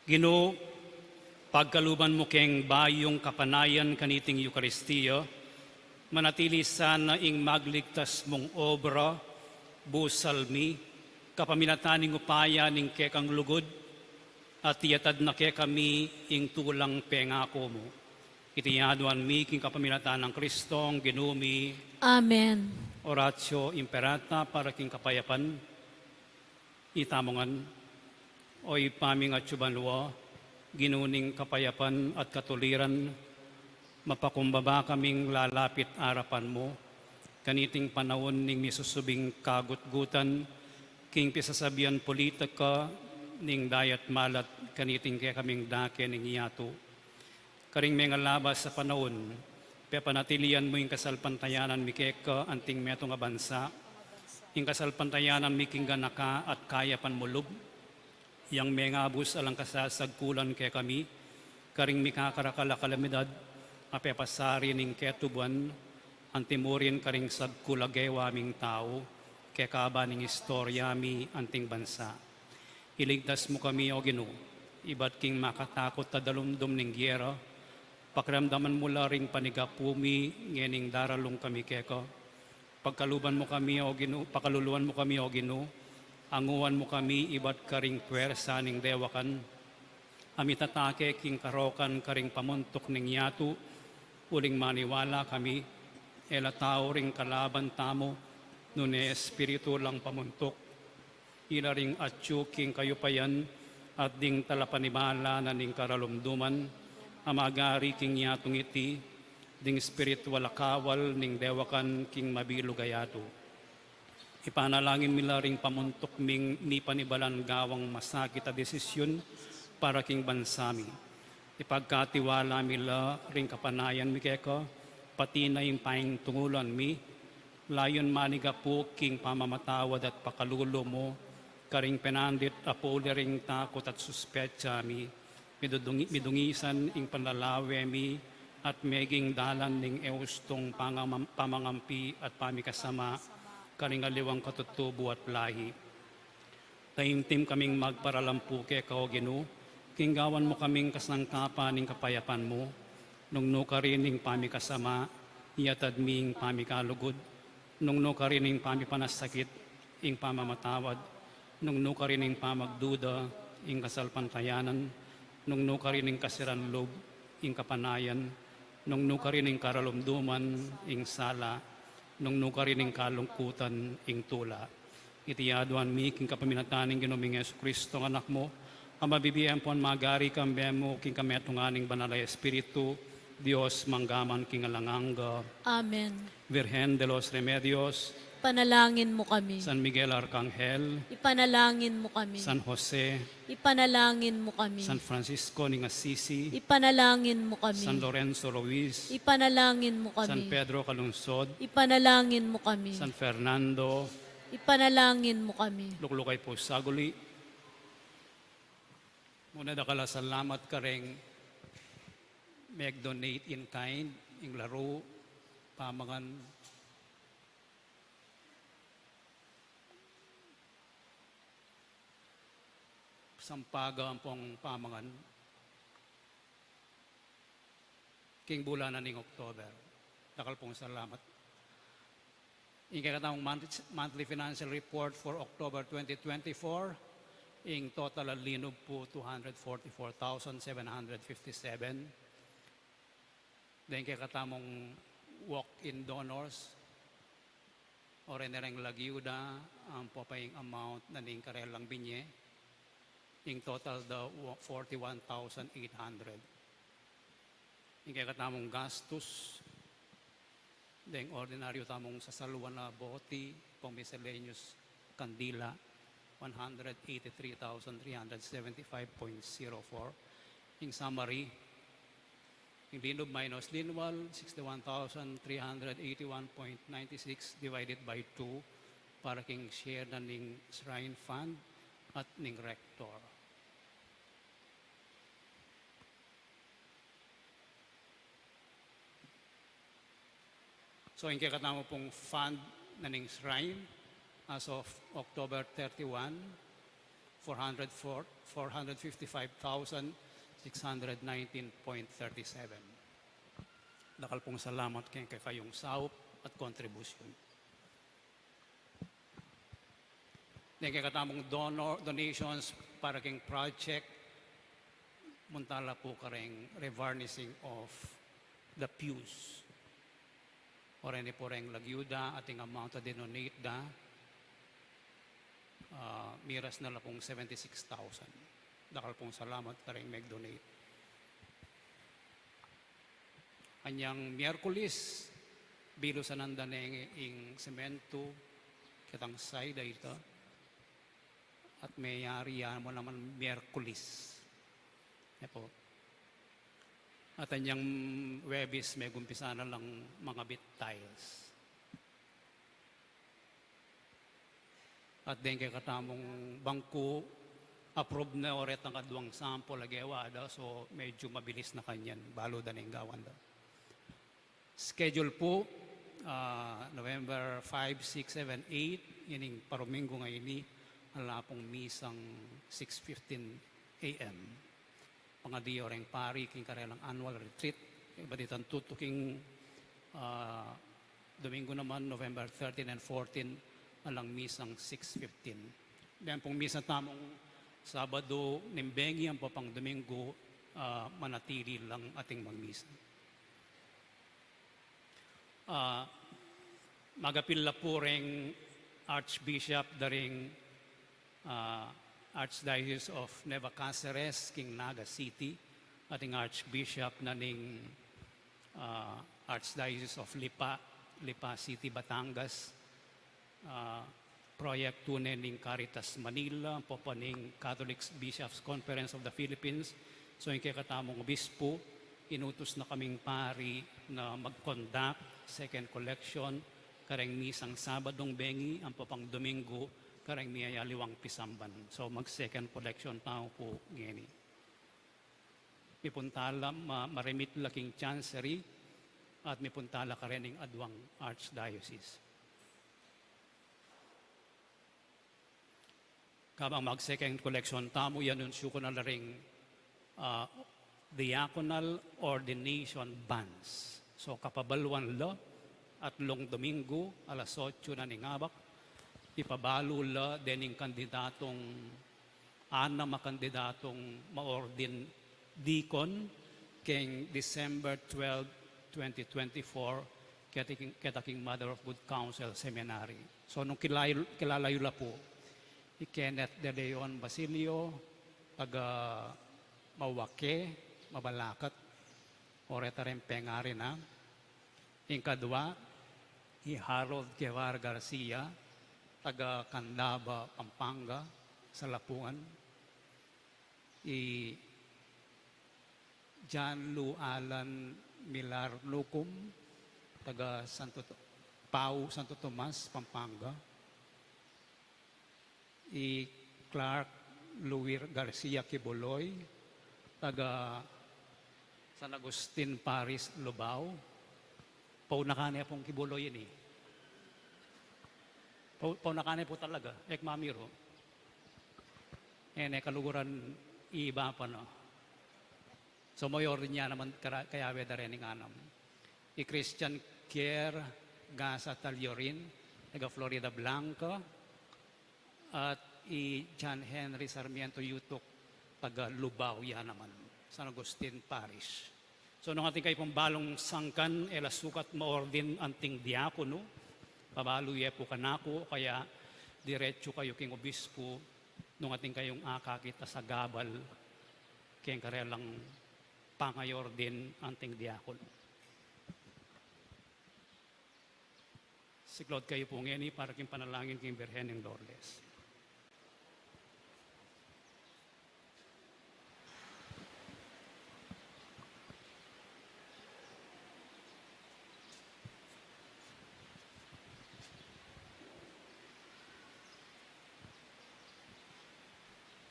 Ginoo, pagkaluban mo keng bayong kapanayan kaniting Eukaristiya, manatili sana ing magligtas mong obra, busalmi, kapaminataning upaya ning kekang lugod, at tiyatad na ke kami ing tulang pengako mo. Itiyaduan mi king kapaminatan ng Kristong ginumi, Amen. oratio imperata para king kapayapan, itamongan, o ipaming at subanwa, ginuning kapayapan at katuliran, mapakumbaba kaming lalapit arapan mo, kaniting panahon ning misusubing kagutgutan, king pisasabihan politika, ning dayat malat, kaniting kaya kaming dake ning iyato. Karing mga labas sa panahon, pepanatilian mo yung kasalpantayanan mikeka anting metong abansa, yung kasalpantayanan miking ganaka at kaya panmulub, yang mga abus alang kasasagkulan kaya kami, karing mikakarakala kalamidad, apepasari ning ketubuan, antimurin karing sagkulagewa aming tao, kaya kaba ning istorya mi anting bansa. Iligtas mo kami o Ginoo, iba't king makatakot ta dalumdum ning gyera, pakiramdaman mo laring panigapumi, ngening daralong kami keka, pagkaluban mo kami o Ginoo, pakaluluan mo kami o Ginoo, anguan mo kami iba't karing puwersa ning dewakan, amitatake king karokan karing pamuntok ning yatu, uling maniwala kami, ela tao ring kalaban tamo, nune espiritu lang pamuntok, ilaring atyu king kayupayan, at ding talapanibala na ning karalumduman, amagari king yatong iti, ding spiritual akawal ning dewakan king mabilugayato. Ipanalangin mila ring pamuntok ming ni panibalan gawang masakit a desisyon para king bansami. Ipagkatiwala mila ring kapanayan mi keka, pati na yung paing tungulan mi, layon maniga po king pamamatawad at pakalulo mo, karing penandit apuli ring takot at suspetsa mi, midungisan ing panlalawe mi, at meging dalan ning eustong pamangampi at pamikasama, karing aliwang katutubo at lahi. Taimtim kaming magparalampuke kao Ginoo, kinggawan mo kaming kasangkapan ning kapayapan mo, nung nuka rin ning pamikasama, iyatad ming pamikalugod, nung nuka rin ning pamipanasakit, ing pamamatawad, nung nuka rin ning pamagduda, ing kasalpantayanan, nung nuka rin ning kasiranlob, ing kapanayan, nung nuka rin ning karalumduman, ing sala, nung nuka rin ning kalungkutan, ing tula. Itiyaduan mi, king kapaminataning ginuming Yesu Kristo, anak mo, ang mabibiyan po ang magari kambemo, king kametunganing banalay Espiritu, Dios manggaman king alanganga. Amen. Virgen de los Remedios, Ipanalangin mo kami. San Miguel Arcangel, Ipanalangin mo kami. San Jose, Ipanalangin mo kami. San Francisco ning Assisi, Ipanalangin mo kami. San Lorenzo Ruiz, Ipanalangin mo San kami. Pedro Calungsod, Ipanalangin mo kami. San Fernando, Ipanalangin mo kami. luklukay po saguli. Muna dakala salamat kareng mag-donate in kind, ing laro, pamangan, sampaga ang pong pamangan, king bulanan ning October. Dakal pong salamat. Ing kakatawang monthly financial report for October 2024, ing total alinob po 244,757. Then kakatamong walk-in donors, o renereng lagiuda, ang popaying amount na ning karelang binye, ing total the 41,800. Ing kakatamong gastos, deng ordinaryo tamong sasaluan na boti, pang miscellaneous kandila, 183,375.04. Ing summary, ing linob minus linwal, 61,381.96 divided by 2 para king share na ning shrine fund at ning rector. So, yung kakatamo pong fund naning shrine as of October 31, 455,619.37. Dakal pong salamat kay kayong saup at kontribusyon. Then kay katamong donations para king project, muntala po kareng revarnishing of the pews. Or any po rin lagyuda, ating amount na dinonate da, miras na lang pong 76,000. Dakal pong salamat kareng mag-donate. Anyang Miyerkules, bilo sa nandaneng ing semento, kitang sayda ito, at mayari yan mo naman Miyerkules. Po. At anyang Webis, may gumpisa na lang mga bit tiles. At din kay katamong bangko, approve na oret ang kadwang sample agewa da, so medyo mabilis na kanyan, balo da na yung gawan da. Schedule po, November 5, 6, 7, 8, ining Paromingo ngayon ni, ala pong misang 6:15 a.m. Pangadi oreng pari, king karelang annual retreat, ibaditan tutuking Domingo naman, November 13 and 14, alang misang 6:15. Then pong misa tamong Sabado, nimbengi ang papang Domingo, manatili lang ating magmisa. Magapila po ring Archbishop daring Archdiocese of Nueva Cáceres, King Naga City, ating Archbishop na ning Archdiocese of Lipa City, Batangas, Project Tune ning Caritas Manila, Popaning Catholic Bishops Conference of the Philippines. So yung kakatamong obispo, inutos na kaming pari na mag-conduct second collection, kareng misang Sabadong bengi, ang papang Domingo, kareng miyayaliwang pisamban. So mag-second collection tao po ngeni. Mipuntala maremit laking chancery at mipuntala karening adwang archdiocese. Kabang mag-second collection tamo, yanunsyo ko na laring diaconal ordination bans. So kapabaluan lo at long Domingo, alas 8 na ningabak, ipabalo la dening kandidatong makandidatong maordin deacon keng December 12, 2024 ketaking Mother of Good Counsel Seminary. So nung kilalayo la po, ni Kenneth De Leon Basilio, taga Mawake, Mabalakat, oreta rin pengari na. Ikadwa, ni Harold Guevara Garcia, taga Candaba, Pampanga, sa Lapuan. John Lu Alan Milar Lucum, taga Pau, Santo Tomas, Pampanga. Clark Luir Garcia Kiboloy, taga San Agustin, Paris, Lubao. Paunakane pong Kiboloy yun eh. Paunakane po talaga, Ekmamiro. Kaluguran iba pa no. So mayor niya naman kaya weda rin ng anam. Christian Kier Gasa Taliorin, taga Florida Blanca. At John Henry Sarmiento Yutok, taga Lubao yan naman, San Agustin Parish. So nung ating kayo pong balong sangkan, elasukat maordin anting diakono, pabaluye po kanako, kaya diretso kayo king obispo, nung ating kayong akakita sa gabal, kayong karelang pangayordin anting diakono. Siklod kayo po ngeni para king panalangin king Birhen ng Lourdes.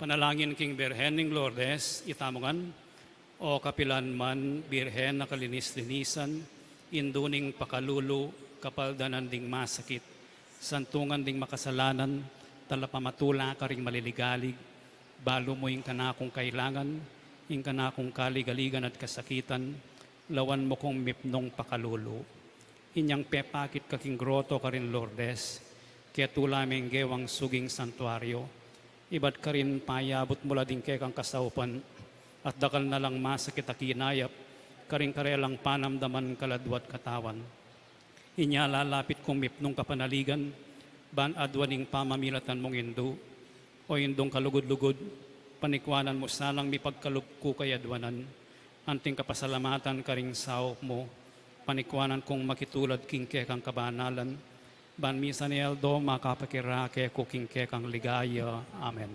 Panalangin king Birhen ng Lourdes, itamongan, o kapilan man, Birhen na kalinis-linisan, induning pakalulu, kapaldanan ding masakit, santungan ding makasalanan, talapamatula ka ring maliligalig, balo mo yung kanakong kailangan, yung kanakong kaligaligan at kasakitan, lawan mo kong mipnong pakalulu. Inyang pepakit kaking groto ka rin, Lourdes, kaya tulaming gewang suging santuario. Iba't ka rin payabot mula din kay kang kasaupan, at dakal na lang masakit akinayap, karing karelang panamdaman kaladwat katawan. Inya lalapit kong mipnong kapanaligan, ban adwaning pamamilatan mong indu, o indong kalugod-lugod, panikwanan mo salang mipagkalubko kay adwanan, anting kapasalamatan karing sao mo, panikwanan kong makitulad king kekang kabanalan, ban misa ni Eldo makapakirake ko king kekang ligaya. Amen.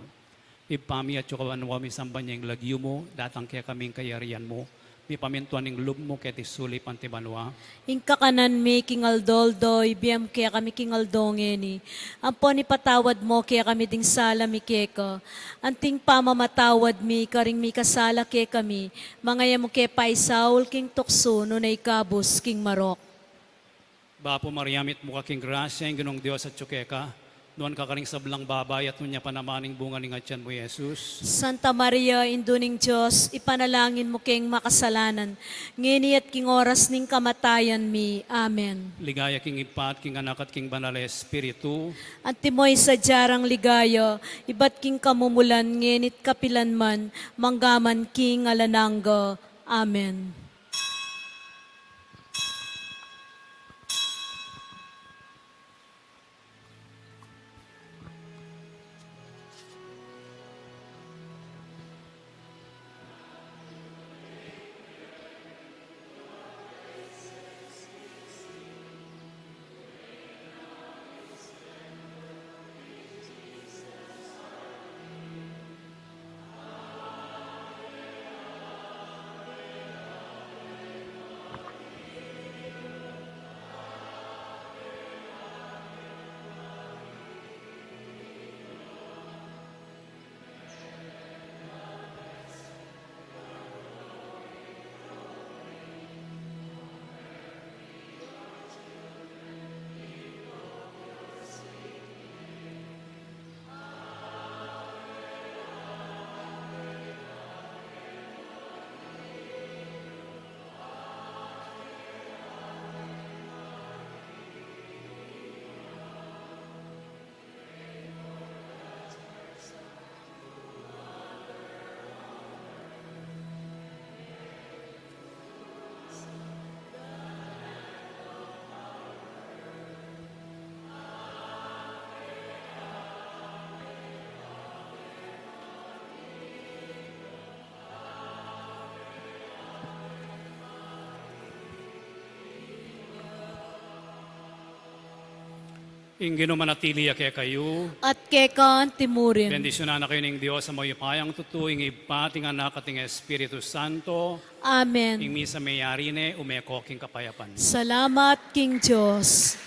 Ipami at yukawan wami sambanyang lagyo mo, datang kaya kaming kayarian mo, mi pamintuan ng lub mo kaya tisuli pantibanwa. Ingka kanan mi kingaldoldoy, biyam kaya kami kingaldongeni. Ampo ni patawad mo kaya kami ding sala mi keka. Anting pamamatawad mi, karing mi kasala kaya kami. Mangaya mo kaya paisaul king tukso, no na ikabos king marok. Bapo Mariamit mo kaking grasya, yung ginong Diyos at tsukeka, noon kakaring sablang babay at nunya panamaning bunga ng atyan mo, Jesus. Santa Maria, Induning Diyos, ipanalangin mo keng makasalanan. Ngini at king oras ning kamatayan mi. Amen. Ligaya king ipat, king anak at king banal espiritu, Antimoy sa jarang ligaya, iba't king kamumulan, ngenit kapilan man, manggaman king alanangga. Amen. Ingino manatili kaya kayo. At kekan timurin. Bendisyonan na kayo ng Diyos sa mga payang tutuing ipating anak at ng Espiritu Santo. Amen. Ing misa mayari ne umekoking kapayapan. Salamat, King Diyos.